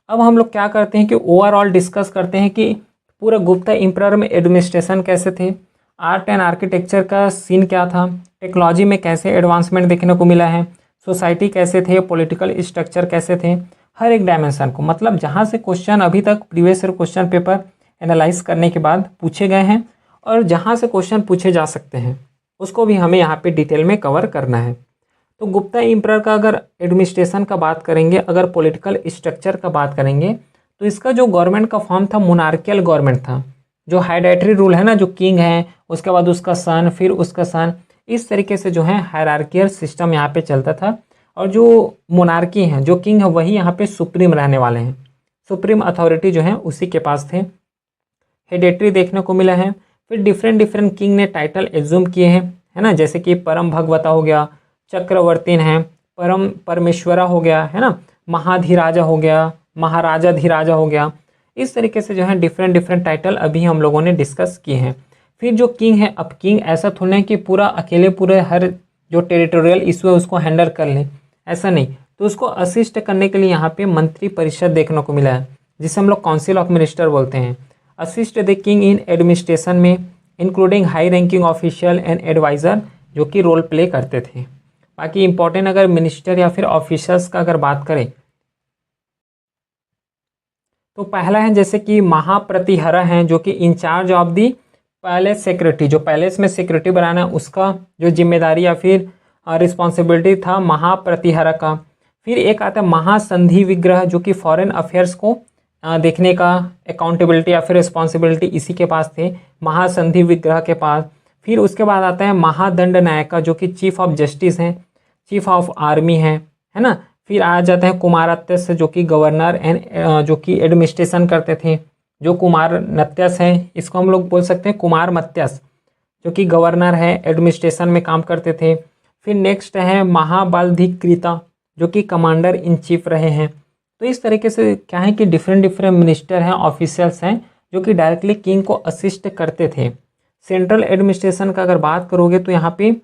अब हम लोग क्या करते हैं कि ओवरऑल डिस्कस करते हैं कि पूरा गुप्ता इंपरर में एडमिनिस्ट्रेशन कैसे थे, आर्ट एंड आर्किटेक्चर का सीन क्या था, टेक्नोलॉजी में कैसे एडवांसमेंट देखने को मिला है, सोसाइटी कैसे थे, पॉलिटिकल स्ट्रक्चर कैसे थे, हर एक डायमेंशन को, मतलब जहाँ से क्वेश्चन अभी तक previous year question paper analyse करने के बाद पूछे गए हैं और जहाँ से क्वेश्चन पूछे जा सकते हैं उसको भी हमें यहाँ पे डिटेल में कवर करना है। तो गुप्ता इंपरर का अगर एडमिनिस्ट्रेशन का बात करेंगे, अगर पॉलिटिकल स्ट्रक्चर का बात करेंगे, तो इसका जो गवर्नमेंट का फॉर्म था मोनार्कियल गवर्नमेंट था। जो हायरार्की रूल है ना, जो किंग है उसके बाद उसका सन, फिर उसका सन, इस तरीके से जो है हायरार्कियल सिस्टम यहाँ पे चलता था। और जो मोनार्की है, जो किंग है, वही यहाँ पे सुप्रीम रहने वाले हैं, सुप्रीम अथॉरिटी जो है उसी के पास थे। हेरेडिटरी देखने को मिला है। फिर डिफरेंट किंग ने टाइटल एज्यूम किए हैं, है ना, जैसे कि परम भगवता हो गया, चक्रवर्ती हैं, परम परमेश्वरा हो गया, है ना, महाधिराजा हो गया, महाराजा धीराजा हो गया। इस तरीके से जो है डिफरेंट टाइटल अभी हम लोगों ने डिस्कस किए हैं। फिर जो किंग है, अब किंग ऐसा थोड़ा है कि पूरा अकेले पूरे हर जो टेरिटोरियल इशू है उसको हैंडल कर ले, ऐसा नहीं। तो उसको असिस्ट करने के लिए यहाँ पे मंत्री परिषद देखने को मिला है, जिसे हम लोग काउंसिल ऑफ मिनिस्टर बोलते हैं। Assist the king in administration में, including high ranking official and adviser, जो कि रोल प्ले करते थे। बाकी इंपॉर्टेंट अगर मिनिस्टर या फिर ऑफिसर्स का अगर बात करें तो पहला है जैसे कि महाप्रतिहरा हैं, जो कि in-charge of the palace secretary, जो पैलेस में सेक्रेटरी बनाना है उसका जो जिम्मेदारी या फिर रिस्पॉन्सिबिलिटी था महाप्रतिहरा का। फिर एक आता है महासंधि विग्रह, जो कि फॉरेन अफेयर्स को देखने का अकाउंटेबिलिटी या फिर रिस्पॉन्सिबिलिटी इसी के पास थे, महासंधि विग्रह के पास। फिर उसके बाद आता है महादंड नायका, जो कि चीफ ऑफ जस्टिस हैं, चीफ ऑफ आर्मी है ना। फिर आ जाते हैं कुमारात्यस, जो कि गवर्नर एंड जो कि एडमिनिस्ट्रेशन करते थे। जो कुमार नत्यस हैं, इसको हम लोग बोल सकते हैं कुमार मत्यस, जो कि गवर्नर है, एडमिनिस्ट्रेशन में काम करते थे। फिर नेक्स्ट है महाबलाधिकृता, जो कि कमांडर इन चीफ रहे हैं। तो इस तरीके से क्या है कि डिफरेंट डिफरेंट मिनिस्टर हैं, ऑफिशियल्स हैं, जो कि डायरेक्टली किंग को असिस्ट करते थे। सेंट्रल एडमिनिस्ट्रेशन का अगर बात करोगे तो यहाँ पे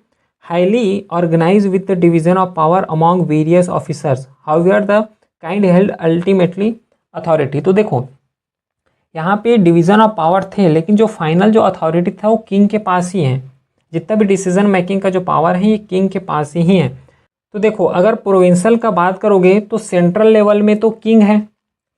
highly organize with the division of power among various officers, however the king held ultimately authority. तो देखो यहाँ पे डिवीजन ऑफ पावर थे, लेकिन जो फाइनल जो अथॉरिटी था वो किंग के पास ही है। जितना भी डिसीजन मेकिंग का जो पावर है ये किंग के पास ही है। तो देखो अगर प्रोविंशियल का बात करोगे तो सेंट्रल लेवल में तो किंग है,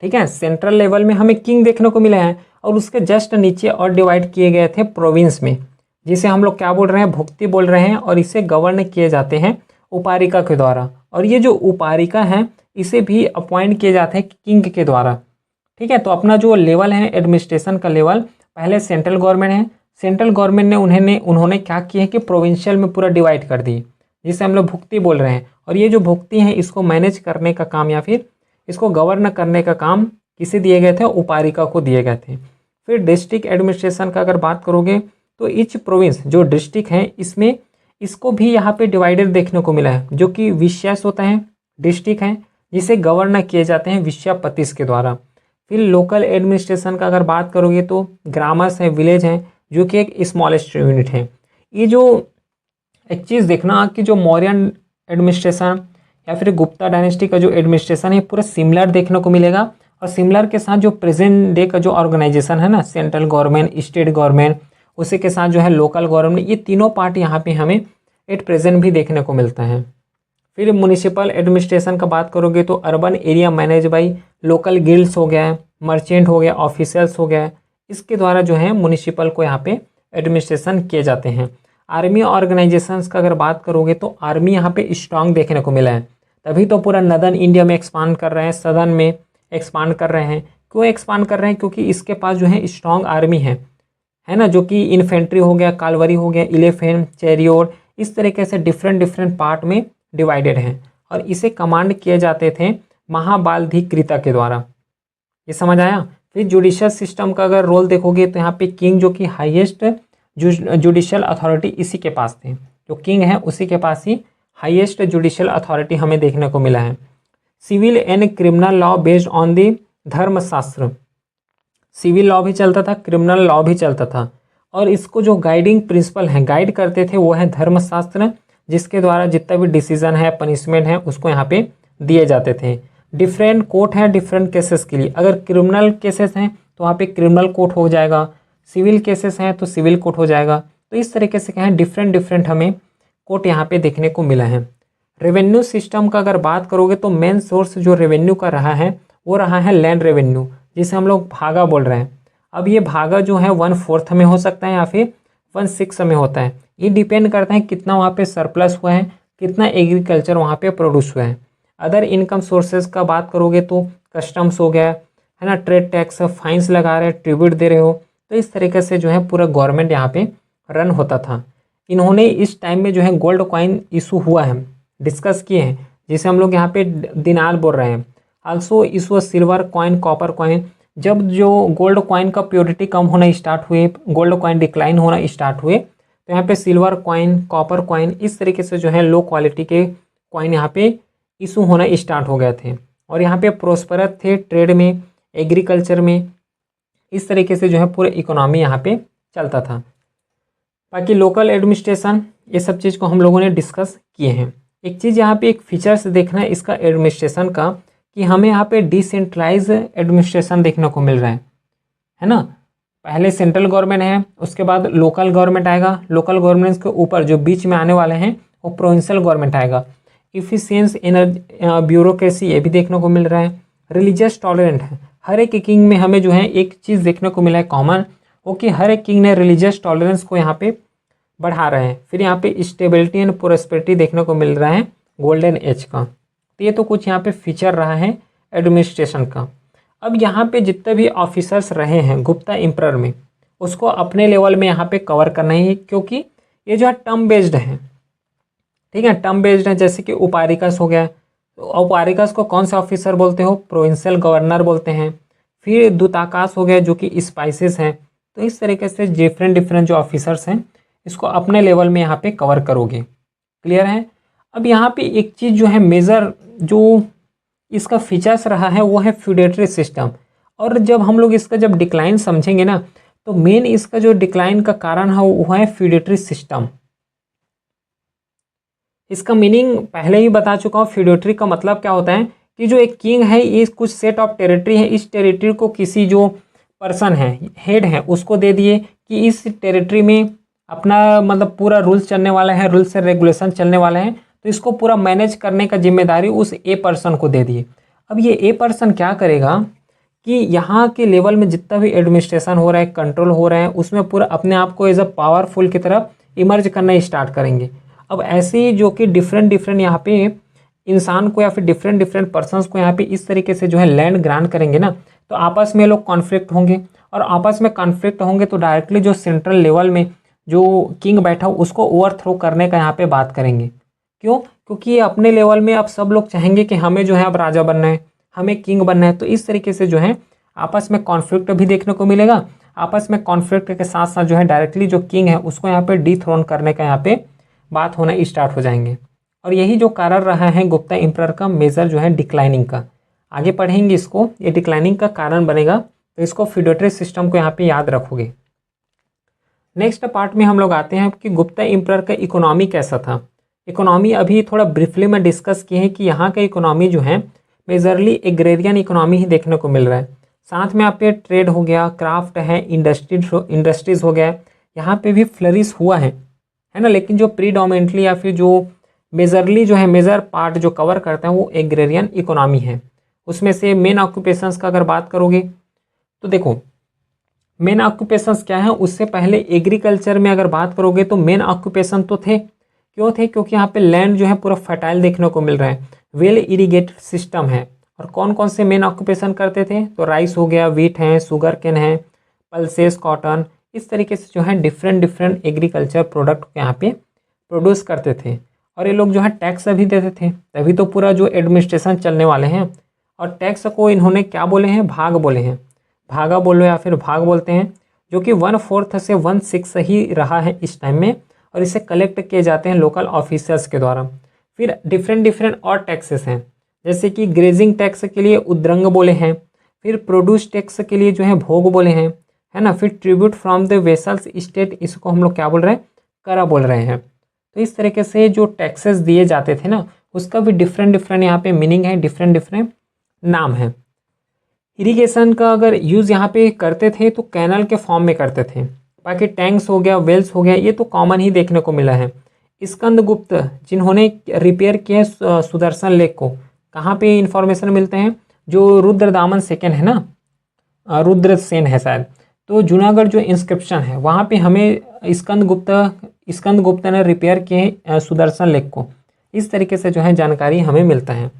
ठीक है, सेंट्रल लेवल में हमें किंग देखने को मिला है, और उसके जस्ट नीचे और डिवाइड किए गए थे प्रोविंस में, जिसे हम लोग क्या बोल रहे हैं, भुक्ति बोल रहे हैं, और इसे गवर्न किए जाते हैं उपारिका के द्वारा। और ये जो उपारिका है इसे भी अपॉइंट किए जाते हैं किंग के द्वारा, ठीक है। तो अपना जो लेवल है एडमिनिस्ट्रेशन का लेवल, पहले सेंट्रल गवर्नमेंट है, सेंट्रल गवर्नमेंट ने उन्होंने क्या किया है कि प्रोविंशियल में पूरा डिवाइड कर दी, जिसे हम लोग भुक्ति बोल रहे हैं। और ये जो भुक्ति है इसको मैनेज करने का काम या फिर इसको गवर्न करने का काम किसे दिए गए थे, उपारिका को दिए गए थे। फिर डिस्ट्रिक्ट एडमिनिस्ट्रेशन का अगर बात करोगे तो ईच प्रोविंस जो डिस्ट्रिक्ट है इसमें इसको भी यहाँ पे डिवाइडेड देखने को मिला है, जो कि विषयस होता है, डिस्ट्रिक्ट हैं, जिसे गवर्न किए जाते हैं विषयापतिस के द्वारा। फिर लोकल एडमिनिस्ट्रेशन का अगर बात करोगे तो ग्रामस है, विलेज है, जो कि एक स्मॉलेस्ट यूनिट है। ये जो एक चीज़ देखना कि जो मौर्यन एडमिनिस्ट्रेशन या फिर गुप्ता डायनेस्टी का जो एडमिनिस्ट्रेशन है पूरा सिमिलर देखने को मिलेगा, और सिमिलर के साथ जो प्रेजेंट डे का जो ऑर्गेनाइजेशन है ना, सेंट्रल गवर्नमेंट, स्टेट गवर्नमेंट, उसी के साथ जो है लोकल गवर्नमेंट, ये तीनों पार्ट यहाँ पे हमें एट प्रेजेंट भी देखने को मिलता है। फिर म्युनिसिपल एडमिनिस्ट्रेशन का बात करोगे तो urban area manage by local guilds हो गया, मर्चेंट हो गया, ऑफिसर्स हो गया, इसके द्वारा जो है म्युनिसिपल को यहाँ पे एडमिनिस्ट्रेशन किए जाते हैं। आर्मी ऑर्गेनाइजेशंस का अगर बात करोगे तो आर्मी यहाँ पे स्ट्रांग देखने को मिला है, तभी तो पूरा नदर्न इंडिया में एक्सपांड कर रहे हैं, सदर्न में एक्सपांड कर रहे हैं। क्यों एक्सपांड कर रहे हैं? क्योंकि इसके पास जो है स्ट्रांग आर्मी है ना, जो कि इन्फेंट्री हो गया, कालवरी हो गया, इलेफेंट, चैरियोट, इस तरीके से डिफरेंट डिफरेंट पार्ट में डिवाइडेड हैं, और इसे कमांड किए जाते थे महाबलाधिकृता के द्वारा। ये समझ आया। फिर जुडिशियल सिस्टम का अगर रोल देखोगे तो यहाँ पे किंग जो कि हाईएस्ट जुडिशियल अथॉरिटी इसी के पास थे, जो किंग है उसी के पास ही हाईएस्ट जुडिशियल अथॉरिटी हमें देखने को मिला है। Civil and criminal law based on the Dharmashastra, civil law भी चलता था, क्रिमिनल लॉ भी चलता था, और इसको जो गाइडिंग प्रिंसिपल हैं, गाइड करते थे, वो है धर्मशास्त्र, जिसके द्वारा जितना भी डिसीजन है, पनिशमेंट है, उसको यहाँ पे दिए जाते थे। डिफरेंट कोर्ट हैं डिफरेंट केसेस के लिए, अगर क्रिमिनल केसेस हैं तो वहाँ पे क्रिमिनल कोर्ट हो जाएगा, सिविल केसेस हैं तो सिविल कोर्ट हो जाएगा। तो इस तरीके से क्या है, डिफरेंट डिफरेंट हमें कोर्ट यहाँ पे देखने को मिला है। रेवेन्यू सिस्टम का अगर बात करोगे तो मेन सोर्स जो रेवेन्यू का रहा है वो रहा है लैंड रेवेन्यू, जिसे हम लोग भागा बोल रहे हैं। अब ये भागा जो है 1/4 में हो सकता है या फिर 1/6 में होता है, ये डिपेंड करता है कितना वहाँ पे सरप्लस हुआ है, कितना एग्रीकल्चर वहाँ पे प्रोड्यूस हुआ है। अदर इनकम सोर्सेज का बात करोगे तो कस्टम्स हो गया, है ना, ट्रेड टैक्स, फाइन्स लगा रहे, ट्रिब्यूट दे रहे हो, तो इस तरीके से जो है पूरा गवर्नमेंट यहाँ पे रन होता था। इन्होंने इस टाइम में जो है गोल्ड कॉइन इशू हुआ है, डिस्कस किए हैं, जिसे हम लोग यहाँ पे दिनार बोल रहे हैं। Also issue silver coin, copper coin. जब जो गोल्ड कॉइन का प्योरिटी कम होना स्टार्ट हुए, गोल्ड कॉइन डिक्लाइन होना स्टार्ट हुए, तो यहाँ पे सिल्वर कॉइन, कॉपर कॉइन, इस तरीके से जो है लो क्वालिटी के कॉइन यहाँ पे इशू होना स्टार्ट हो गए थे, और यहाँ पे प्रोस्परस थे ट्रेड में, एग्रीकल्चर में, इस तरीके से जो है पूरे इकोनॉमी यहाँ पे चलता था। बाकी लोकल एडमिनिस्ट्रेशन, ये सब चीज़ को हम लोगों ने डिस्कस किए हैं। एक चीज़ यहाँ पे एक फीचर्स देखना है इसका एडमिनिस्ट्रेशन का, कि हमें यहाँ पे डिसेंट्रलाइज एडमिनिस्ट्रेशन देखने को मिल रहा है ना। पहले सेंट्रल गवर्नमेंट है, उसके बाद लोकल गवर्नमेंट आएगा, लोकल गवर्नमेंट के ऊपर जो बीच में आने वाले हैं वो प्रोविंशियल गवर्नमेंट आएगा। इफिशियंस एनर्जी ब्यूरोक्रेसी ये भी देखने को मिल रहा है। रिलीजियस टॉलरेंट है, हर एक किंग में हमें जो है एक चीज़ देखने को मिला है कॉमन, वो कि हर एक किंग ने रिलीजियस टॉलरेंस को यहाँ पे बढ़ा रहे हैं। फिर यहाँ पे स्टेबिलिटी एंड प्रोस्पेरिटी देखने को मिल रहा है गोल्डन एज का। तो ये तो कुछ यहाँ पे फीचर रहा है एडमिनिस्ट्रेशन का। अब यहाँ पे जितने भी ऑफिसर्स रहे हैं गुप्ता एम्परर में, उसको अपने लेवल में यहाँ पे कवर करना ही, क्योंकि ये जो है टर्म बेस्ड है, ठीक है, टर्म बेस्ड है। जैसे कि उपारिकस हो गया, तो उपारिकस को कौन सा ऑफिसर बोलते हो, प्रोविंशियल गवर्नर बोलते हैं। फिर दूताकाश हो गया जो कि स्पाइसेस हैं। तो इस तरीके से डिफरेंट डिफरेंट जो ऑफिसर्स हैं इसको अपने लेवल में यहाँ पे कवर करोगे। क्लियर है। अब यहाँ पे एक चीज़ जो है मेजर जो इसका फीचर्स रहा है वो है फ्यूडेटरी सिस्टम। और जब हम लोग इसका जब डिक्लाइन समझेंगे ना, तो मेन इसका जो डिक्लाइन का कारण है वो है फ्यूडेटरी सिस्टम। इसका मीनिंग पहले ही बता चुका हूँ। फ्यूडेटरी का मतलब क्या होता है कि जो एक किंग है ये कुछ सेट ऑफ टेरिटरी है, इस टेरिटरी को किसी जो पर्सन है, हेड है, उसको दे दिए कि इस टेरिटरी में अपना मतलब पूरा रूल्स चलने वाला है, रूल्स एंड रेगुलेशन चलने वाला है, तो इसको पूरा मैनेज करने का जिम्मेदारी उस ए पर्सन को दे दिए। अब ये ए पर्सन क्या करेगा कि यहाँ के लेवल में जितना भी एडमिनिस्ट्रेशन हो रहा है, कंट्रोल हो रहा है, उसमें पूरा अपने आप को एज अ पावरफुल की तरफ इमर्ज करना स्टार्ट करेंगे। अब ऐसे ही जो कि डिफरेंट डिफरेंट यहाँ पे इंसान को या फिर डिफरेंट डिफरेंट पर्सनस को यहाँ पे इस तरीके से जो है लैंड ग्रांट करेंगे ना, तो आपस में लोग कॉन्फ्लिक्ट होंगे, और आपस में कॉन्फ्लिक्ट होंगे तो डायरेक्टली जो सेंट्रल लेवल में जो किंग बैठा हो उसको ओवरथ्रो करने का यहाँ पे बात करेंगे। क्यों? क्योंकि ये अपने लेवल में अब सब लोग चाहेंगे कि हमें जो है अब राजा बनना है, हमें किंग बनना है। तो इस तरीके से जो है आपस में कॉन्फ्लिक्ट भी देखने को मिलेगा। आपस में कॉन्फ्लिक्ट के साथ साथ जो है डायरेक्टली जो किंग है उसको यहाँ पे डिथ्रोन करने का यहाँ पे बात होना स्टार्ट हो जाएंगे। और यही जो कारण रहा है गुप्ता एम्परर का मेजर जो है डिक्लाइनिंग का। आगे पढ़ेंगे इसको, ये डिक्लाइनिंग का कारण बनेगा, तो इसको फ्यूडेटरी सिस्टम को यहाँ पे याद रखोगे। नेक्स्ट पार्ट में हम लोग आते हैं कि गुप्ता एम्परर का इकोनॉमी कैसा था। इकोनॉमी अभी थोड़ा ब्रीफली में डिस्कस किए हैं कि यहाँ का इकोनॉमी जो है मेजरली एग्रेरियन इकोनॉमी ही देखने को मिल रहा है। साथ में आप पे ट्रेड हो गया, क्राफ्ट है, इंडस्ट्रीज हो गया, यहाँ पे भी फ्लरिश हुआ है ना। लेकिन जो प्रीडोमिनेंटली या फिर जो मेजरली जो है मेजर पार्ट जो कवर करता है वो एग्रेरियन इकोनॉमी है। उसमें से मेन ऑक्यूपेशंस का अगर बात करोगे तो देखो मेन ऑक्यूपेशंस क्या है, उससे पहले एग्रीकल्चर में अगर बात करोगे तो मेन ऑक्यूपेशन तो थे। क्यों थे? क्योंकि यहाँ पे लैंड जो है पूरा फर्टाइल देखने को मिल रहा है, वेल इरीगेटेड सिस्टम है। और कौन कौन से मेन ऑक्यूपेशन करते थे, तो राइस हो गया, वीट है, शुगर केन है, पल्सेस, कॉटन, इस तरीके से जो है डिफरेंट डिफरेंट एग्रीकल्चर प्रोडक्ट यहाँ पे प्रोड्यूस करते थे। और ये लोग जो है टैक्स भी देते थे, तभी तो पूरा जो एडमिनिस्ट्रेशन चलने वाले हैं। और टैक्स को इन्होंने क्या बोले हैं, भाग बोले हैं, भागा बोलो या फिर भाग बोलते हैं, जो कि 1/4 से 1/6 ही रहा है इस टाइम में। और इसे कलेक्ट किए जाते हैं लोकल ऑफिसर्स के द्वारा। फिर डिफरेंट डिफरेंट और टैक्सेस हैं, जैसे कि ग्रेजिंग टैक्स के लिए उद्रंग बोले हैं, फिर प्रोड्यूस टैक्स के लिए जो है भोग बोले हैं, है ना। फिर tribute from the vessels state, इसको हम लोग क्या बोल रहे हैं, करा बोल रहे हैं। तो इस तरीके से जो टैक्सेस दिए जाते थे ना, उसका भी डिफरेंट डिफरेंट यहाँ पे मीनिंग है, डिफरेंट डिफरेंट नाम है। इरिगेशन का अगर यूज़ यहाँ पे करते थे तो कैनल के फॉर्म में करते थे। बाकी टैंक्स हो गया, वेल्स हो गया, ये तो कॉमन ही देखने को मिला है। स्कंदगुप्त जिन्होंने रिपेयर किया सुदर्शन लेक को, कहाँ पे इंफॉर्मेशन मिलते हैं, जो रुद्रदामन सेकंड है ना, रुद्रसेन है शायद, तो जूनागढ़ जो इंस्क्रिप्शन है वहाँ पे हमें स्कंदगुप्त ने रिपेयर किए सुदर्शन लेक को। इस तरीके से जो है जानकारी हमें मिलता है।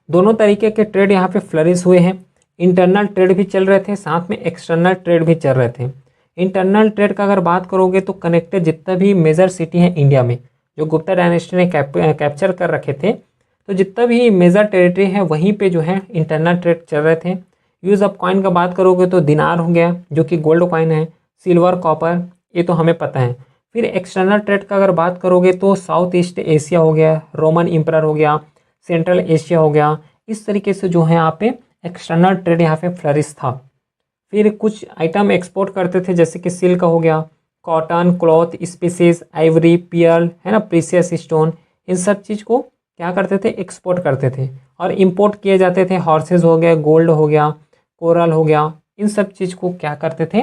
दोनों तरीके के ट्रेड यहाँ पे फ्लरिश हुए हैं। इंटरनल ट्रेड भी चल रहे थे, साथ में एक्सटर्नल ट्रेड भी चल रहे थे। इंटरनल ट्रेड का अगर बात करोगे तो कनेक्टेड जितना भी मेजर सिटी है इंडिया में जो गुप्ता डायनेस्टी ने कैप्चर कर रखे थे, तो जितना भी मेजर टेरिटरी है वहीं पे जो है इंटरनल ट्रेड चल रहे थे। यूज़ ऑफ कॉइन का बात करोगे तो दिनार हो गया जो कि गोल्ड कॉइन है, सिल्वर, कॉपर, ये तो हमें पता है। फिर एक्सटर्नल ट्रेड का अगर बात करोगे तो साउथ ईस्ट एशिया हो गया, रोमन एम्परर हो गया, सेंट्रल एशिया हो गया। इस तरीके से जो है यहाँ पे एक्सटर्नल ट्रेड यहाँ पे फ्लरिश था। फिर कुछ आइटम एक्सपोर्ट करते थे, जैसे कि सिल्क हो गया, कॉटन, क्लॉथ, स्पीसीज, आइवरी, पियल, है ना, प्रीसियस स्टोन, इन सब चीज़ को क्या करते थे, एक्सपोर्ट करते थे। और इंपोर्ट किए जाते थे हॉर्सेज हो गया, गोल्ड हो गया, कोरल हो गया, इन सब चीज़ को क्या करते थे,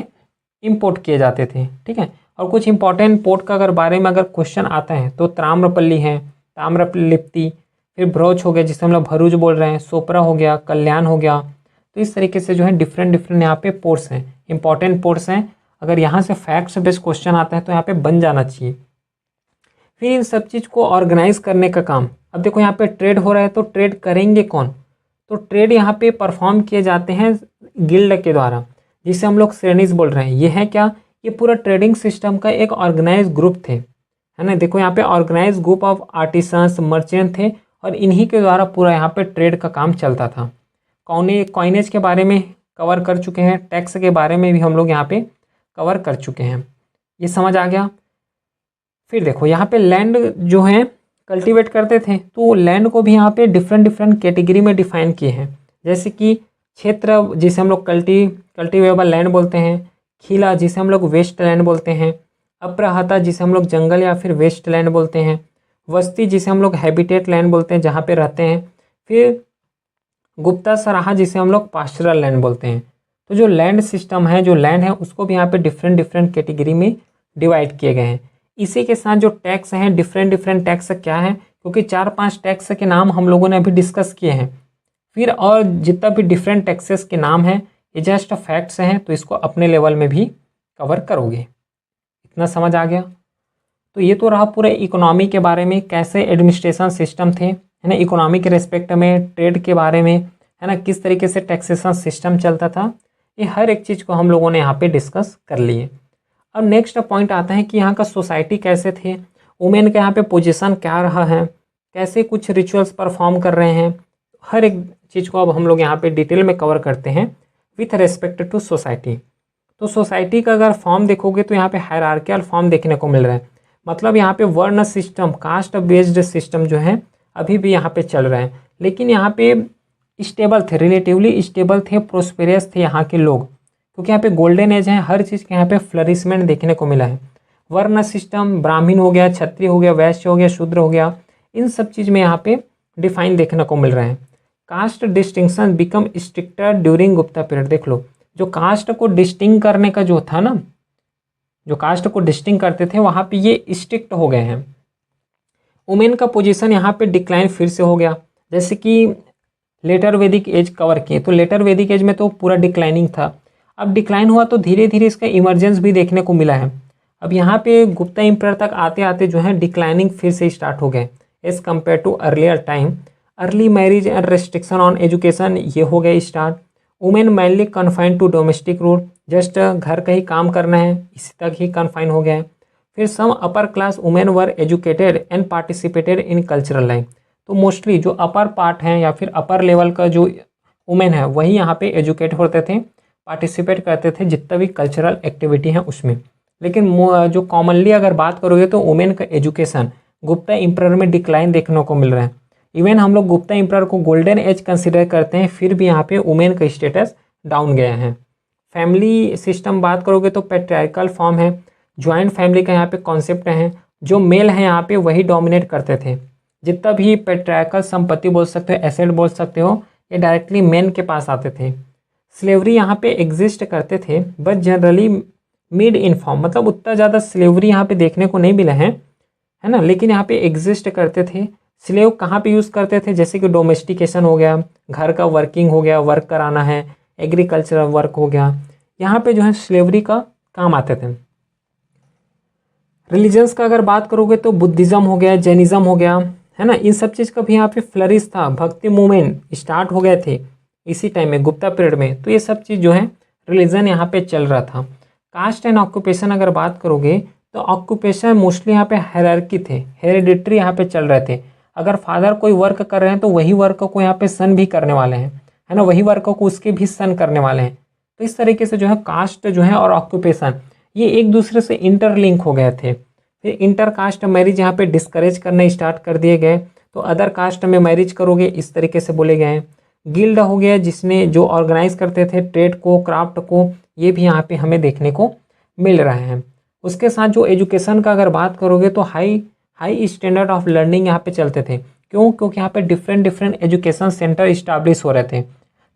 इंपोर्ट किए जाते थे, ठीक है। और कुछ इंपॉर्टेंट पोर्ट का अगर बारे में अगर क्वेश्चन आता है तो ताम्रपल्ली है, ताम्रलिप्ति, फिर भरूच हो गया जिसे हम लोग भरूच बोल रहे हैं, सोपरा हो गया, कल्याण हो गया। तो इस तरीके से जो है डिफरेंट डिफरेंट यहाँ पे पोर्ट्स हैं, इंपॉर्टेंट पोर्ट्स हैं। अगर यहाँ से फैक्ट्स बेस्ड क्वेश्चन आता है तो यहाँ पे बन जाना चाहिए। फिर इन सब चीज़ को ऑर्गेनाइज करने का काम, अब देखो यहाँ पे ट्रेड हो रहा है तो ट्रेड करेंगे कौन, तो ट्रेड यहाँ पे परफॉर्म किए जाते हैं गिल्ड के द्वारा, जिसे हम लोग श्रेणीज बोल रहे हैं। ये है क्या, ये पूरा ट्रेडिंग सिस्टम का एक ऑर्गेनाइज ग्रुप थे, है ना। देखो यहाँ पे organize group of artisans merchant थे और इन्हीं के द्वारा पूरा यहाँ पे ट्रेड का काम चलता था। कॉइनेज के बारे में कवर कर चुके हैं, टैक्स के बारे में भी हम लोग यहाँ पे कवर कर चुके हैं, ये समझ आ गया। फिर देखो यहाँ पे लैंड जो है कल्टीवेट करते थे, तो लैंड को भी यहाँ पे डिफरेंट डिफरेंट कैटेगरी में डिफाइन किए हैं, जैसे कि क्षेत्र जिसे हम लोग कल्टीवेबल लैंड बोलते हैं, खीला जिसे हम लोग वेस्ट लैंड बोलते हैं, अप्रहता जिसे हम लोग जंगल या फिर वेस्ट लैंड बोलते हैं, वस्ती जिसे हम लोग हैबिटेट लैंड बोलते हैं जहाँ पे रहते हैं, फिर गुप्ता सराहा जिसे हम लोग पास्चरल लैंड बोलते हैं। तो जो लैंड सिस्टम है, जो लैंड है, उसको भी यहाँ पे डिफरेंट डिफरेंट कैटेगरी में डिवाइड किए गए हैं। इसी के साथ जो टैक्स हैं, डिफरेंट डिफरेंट टैक्स क्या है, क्योंकि 4-5 टैक्स के नाम हम लोगों ने अभी डिस्कस किए हैं। फिर और जितना भी डिफरेंट टैक्सेस के नाम हैं ये जस्ट फैक्ट्स हैं, तो इसको अपने लेवल में भी कवर करोगे। इतना समझ आ गया। तो ये तो रहा पूरे इकोनॉमी के बारे में, कैसे एडमिनिस्ट्रेशन सिस्टम थे, है ना, इकोनॉमी के रेस्पेक्ट में, ट्रेड के बारे में, है ना, किस तरीके से टैक्सेशन सिस्टम चलता था, ये हर एक चीज़ को हम लोगों ने यहाँ पे डिस्कस कर लिए। अब नेक्स्ट पॉइंट आता है कि यहाँ का सोसाइटी कैसे थे, वुमेन का यहाँ पे पोजीशन क्या रहा है, कैसे कुछ रिचुअल्स परफॉर्म कर रहे हैं, हर एक चीज़ को अब हम लोग यहाँ पे डिटेल में कवर करते हैं विथ रेस्पेक्ट टू सोसाइटी। तो सोसाइटी का अगर फॉर्म देखोगे तो यहाँ पे हायरार्कियल फॉर्म देखने को मिल रहा है, मतलब यहाँ पे वर्ण सिस्टम, कास्ट बेस्ड सिस्टम जो है अभी भी यहाँ पे चल रहा है, लेकिन यहाँ पे स्टेबल थे, रिलेटिवली स्टेबल थे, प्रोस्पेरियस थे यहाँ के लोग, क्योंकि यहाँ पे गोल्डन एज है, हर चीज़ के यहाँ पे फ्लरिशमेंट देखने को मिला है। वर्ण सिस्टम, ब्राह्मण हो गया, क्षत्रिय हो गया, वैश्य हो गया, शूद्र हो गया, इन सब चीज़ में यहाँ पे डिफाइन देखने को मिल रहे हैं। Caste distinction become stricter during Gupta period. देख लो, जो कास्ट को डिस्टिंग करने का जो था ना, जो कास्ट को डिस्टिंग करते थे वहाँ पे ये स्ट्रिक्ट हो गए हैं। वुमेन का पोजीशन यहाँ पे डिक्लाइन फिर से हो गया, जैसे कि लेटर वैदिक एज कवर किए, तो लेटर वैदिक एज में तो पूरा डिक्लाइनिंग था, अब डिक्लाइन हुआ तो धीरे धीरे इसका इमरजेंस भी देखने को मिला है। अब यहाँ पे गुप्ता एम्पायर तक आते आते जो है डिक्लाइनिंग फिर से स्टार्ट हो गए as compare to earlier time. Early marriage and restriction on education ये हो गए start. Women mainly confined to domestic rule, just घर का ही काम करना है, इसी तक ही कन्फाइन हो गया है। फिर some upper class women were educated and participated in cultural life. तो मोस्टली जो अपर पार्ट हैं या फिर अपर लेवल का जो वुमेन है वही यहाँ पे एजुकेट होते थे, पार्टिसिपेट करते थे जितना भी कल्चरल एक्टिविटी है उसमें। लेकिन जो कॉमनली अगर बात करोगे तो वुमेन का एजुकेशन गुप्ता एम्पायर में डिक्लाइन देखने को मिल रहा है। इवन हम लोग गुप्ता एम्पायर को गोल्डन एज कंसिडर करते हैं, फिर भी यहाँ पे वुमेन का स्टेटस डाउन गया है। फैमिली सिस्टम बात करोगे तो पैट्रियार्कल फॉर्म है, ज्वाइंट फैमिली का यहाँ पे कॉन्सेप्ट है, जो मेल है यहाँ पे वही डोमिनेट करते थे। जितना भी पैट्रियार्कल संपत्ति बोल सकते हो, एसेट बोल सकते हो, ये डायरेक्टली मेन के पास आते थे। स्लेवरी यहाँ पे एग्जिस्ट करते थे but generally mid in form, मतलब उतना ज़्यादा स्लेवरी यहाँ पे देखने को नहीं मिला है ना, लेकिन यहाँ पे एग्जिस्ट करते थे। स्लेव कहाँ पे यूज़ करते थे, जैसे कि डोमेस्टिकेशन हो गया, घर का वर्किंग हो गया, वर्क कराना है, एग्रीकल्चरल वर्क हो गया, यहाँ पे जो है स्लेवरी का काम आते थे। रिलीजन्स का अगर बात करोगे तो बुद्धिज़्म हो गया, जैनिज़्म हो गया, है ना, इन सब चीज़ का भी यहाँ पे फ्लरिश था, भक्ति मूवमेंट स्टार्ट हो गए थे इसी टाइम में गुप्ता पीरियड में। तो ये सब चीज़ जो है रिलीजन यहाँ पे चल रहा था। कास्ट एंड ऑक्यूपेशन अगर बात करोगे तो ऑक्यूपेशन मोस्टली यहाँ पे हायरार्की थे, हेरिडिटरी यहाँ पे चल रहे थे। अगर फादर कोई वर्क कर रहे हैं तो वही वर्क को यहाँ पे सन भी करने वाले हैं, है ना, वही वर्क को उसके भी सन करने वाले हैं। तो इस तरीके से जो है कास्ट जो है और ऑक्यूपेशन ये एक दूसरे से इंटरलिंक हो गए थे। फिर इंटर कास्ट मैरिज यहाँ पे डिस्करेज करने स्टार्ट कर दिए गए, तो अदर कास्ट में मैरिज करोगे इस तरीके से बोले गए हैं। गिल्ड हो गया जिसने जो ऑर्गेनाइज करते थे ट्रेड को, क्राफ्ट को, ये भी यहाँ पे हमें देखने को मिल रहा है। उसके साथ जो एजुकेशन का अगर बात करोगे तो हाई स्टैंडर्ड ऑफ लर्निंग यहाँ पे चलते थे। क्यों? क्योंकि यहाँ पे डिफरेंट एजुकेशन सेंटर इस्टेब्लिश हो रहे थे,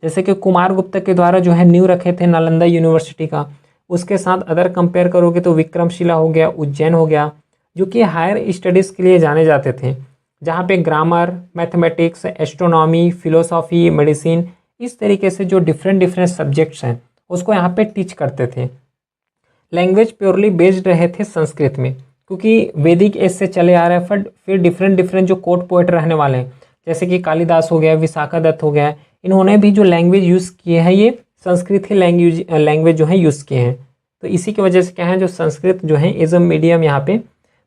जैसे कि कुमार गुप्ता के द्वारा जो है न्यू रखे थे नालंदा यूनिवर्सिटी का, उसके साथ अदर कंपेयर करोगे तो विक्रमशिला हो गया, उज्जैन हो गया, जो कि हायर स्टडीज़ के लिए जाने जाते थे, जहाँ पे grammar, mathematics, astronomy, philosophy, medicine, इस तरीके से जो डिफरेंट डिफरेंट सब्जेक्ट्स हैं उसको यहाँ पे टीच करते थे। लैंग्वेज प्योरली बेस्ड रहे थे संस्कृत में, क्योंकि वैदिक एज से चले आ रहा है। फिर डिफरेंट डिफरेंट जो कोर्ट पोएट रहने वाले हैं, जैसे कि कालिदास हो गया, विशाखा दत्त हो गया, इन्होंने भी जो लैंग्वेज यूज़ किए हैं ये संस्कृत ही लैंग्वेज जो है यूज़ किए हैं। तो इसी की वजह से क्या है, जो संस्कृत जो है एज अ मीडियम यहाँ पे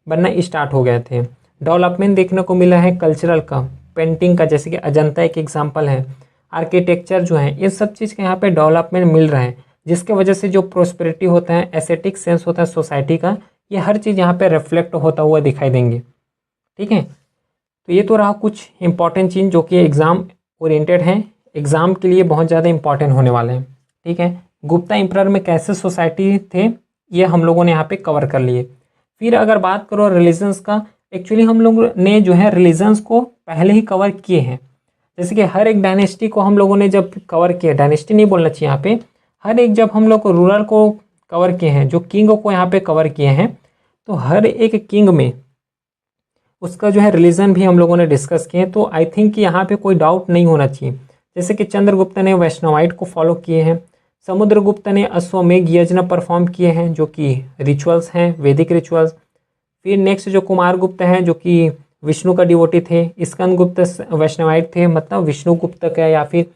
बनना स्टार्ट हो गए थे। डेवलपमेंट देखने को मिला है कल्चरल का, पेंटिंग का, जैसे कि अजंता एक एग्जाम्पल है, आर्किटेक्चर जो है, ये सब चीज़ का यहाँ पे डेवलपमेंट मिल रहा है, जिसके वजह से जो प्रोस्पेरिटी होता है, एस्थेटिक सेंस होता है सोसाइटी का, ये हर चीज़ यहाँ पे रिफ्लेक्ट होता हुआ दिखाई देंगे। ठीक है, तो ये तो रहा कुछ इंपॉर्टेंट चीज़ जो कि एग्ज़ाम ओरिएंटेड हैं, एग्ज़ाम के लिए बहुत ज़्यादा इंपॉर्टेंट होने वाले हैं। ठीक है, गुप्ता एम्परर में कैसे सोसाइटी थे ये हम लोगों ने यहाँ पे कवर कर लिए। फिर अगर बात करो रिलीजन्स का, एक्चुअली हम लोग ने जो है रिलीजन्स को पहले ही कवर किए हैं। जैसे कि हर एक डायनेस्टी को हम लोगों ने जब कवर किया, डायनेस्टी नहीं बोलना चाहिए यहाँ पे, हर एक जब हम लोग रूरल को कवर किए हैं, जो किंग को यहाँ पे कवर किए हैं, तो हर एक किंग में उसका जो है रिलीजन भी हम लोगों ने डिस्कस किए हैं। तो आई थिंक कि यहाँ पे कोई डाउट नहीं होना चाहिए। जैसे कि चंद्रगुप्त ने वैष्णवाइट को फॉलो किए हैं, समुद्रगुप्त ने अश्वमेघ यज्ञ परफॉर्म किए हैं जो कि रिचुअल्स हैं, वैदिक रिचुअल्स। फिर नेक्स्ट जो कुमारगुप्त हैं जो कि विष्णु का डिवोटी थे, स्कंदगुप्त वैष्णवाइट थे, मतलब विष्णुगुप्त का या फिर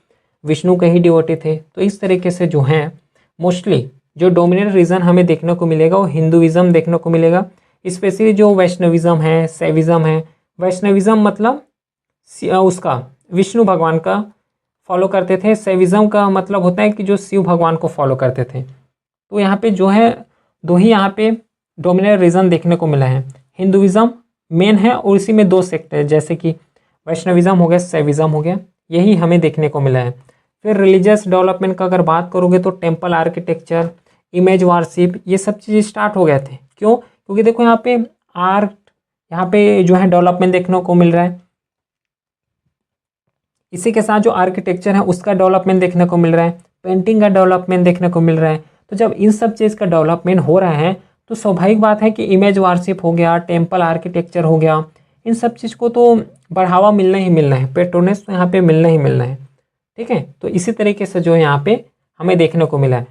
विष्णु के ही डिवोटी थे। तो इस तरीके से जो हैं मोस्टली जो डोमिनेंट रीजन हमें देखने को मिलेगा वो हिंदुइज्म देखने को मिलेगा। स्पेशली जो वैष्णविज्म है, शैविज्म है, वैष्णविज्म मतलब उसका विष्णु भगवान का फॉलो करते थे, शैविज्म का मतलब होता है कि जो शिव भगवान को फॉलो करते थे। तो यहाँ पे जो है दो ही यहाँ पे डोमिनेंट रीजन देखने को मिला है, हिंदुइज्म मेन है और इसी में दो सेक्ट है, जैसे कि वैष्णविज्म हो गया, शैविज्म हो गया, यही हमें देखने को मिला है। फिर रिलीजियस डेवलपमेंट का अगर बात करोगे तो टेम्पल आर्किटेक्चर, इमेज वारशिप, ये सब चीज़ें स्टार्ट हो गए थे। क्यों? क्योंकि देखो यहाँ पे आर्ट, यहाँ पे जो है डेवलपमेंट देखने को मिल रहा है, इसी के साथ जो आर्किटेक्चर है उसका डेवलपमेंट देखने को मिल रहा है, पेंटिंग का डेवलपमेंट देखने को मिल रहा है। तो जब इन सब चीज़ का डेवलपमेंट हो रहा है तो स्वाभाविक बात है कि इमेज वारशिप हो गया, टेम्पल आर्किटेक्चर हो गया, इन सब चीज़ को तो बढ़ावा मिलना ही मिलना है, पेट्रोनेस तो यहाँ पे मिलना ही मिलना है। ठीक है, तो इसी तरीके से जो यहाँ पे हमें देखने को मिला है।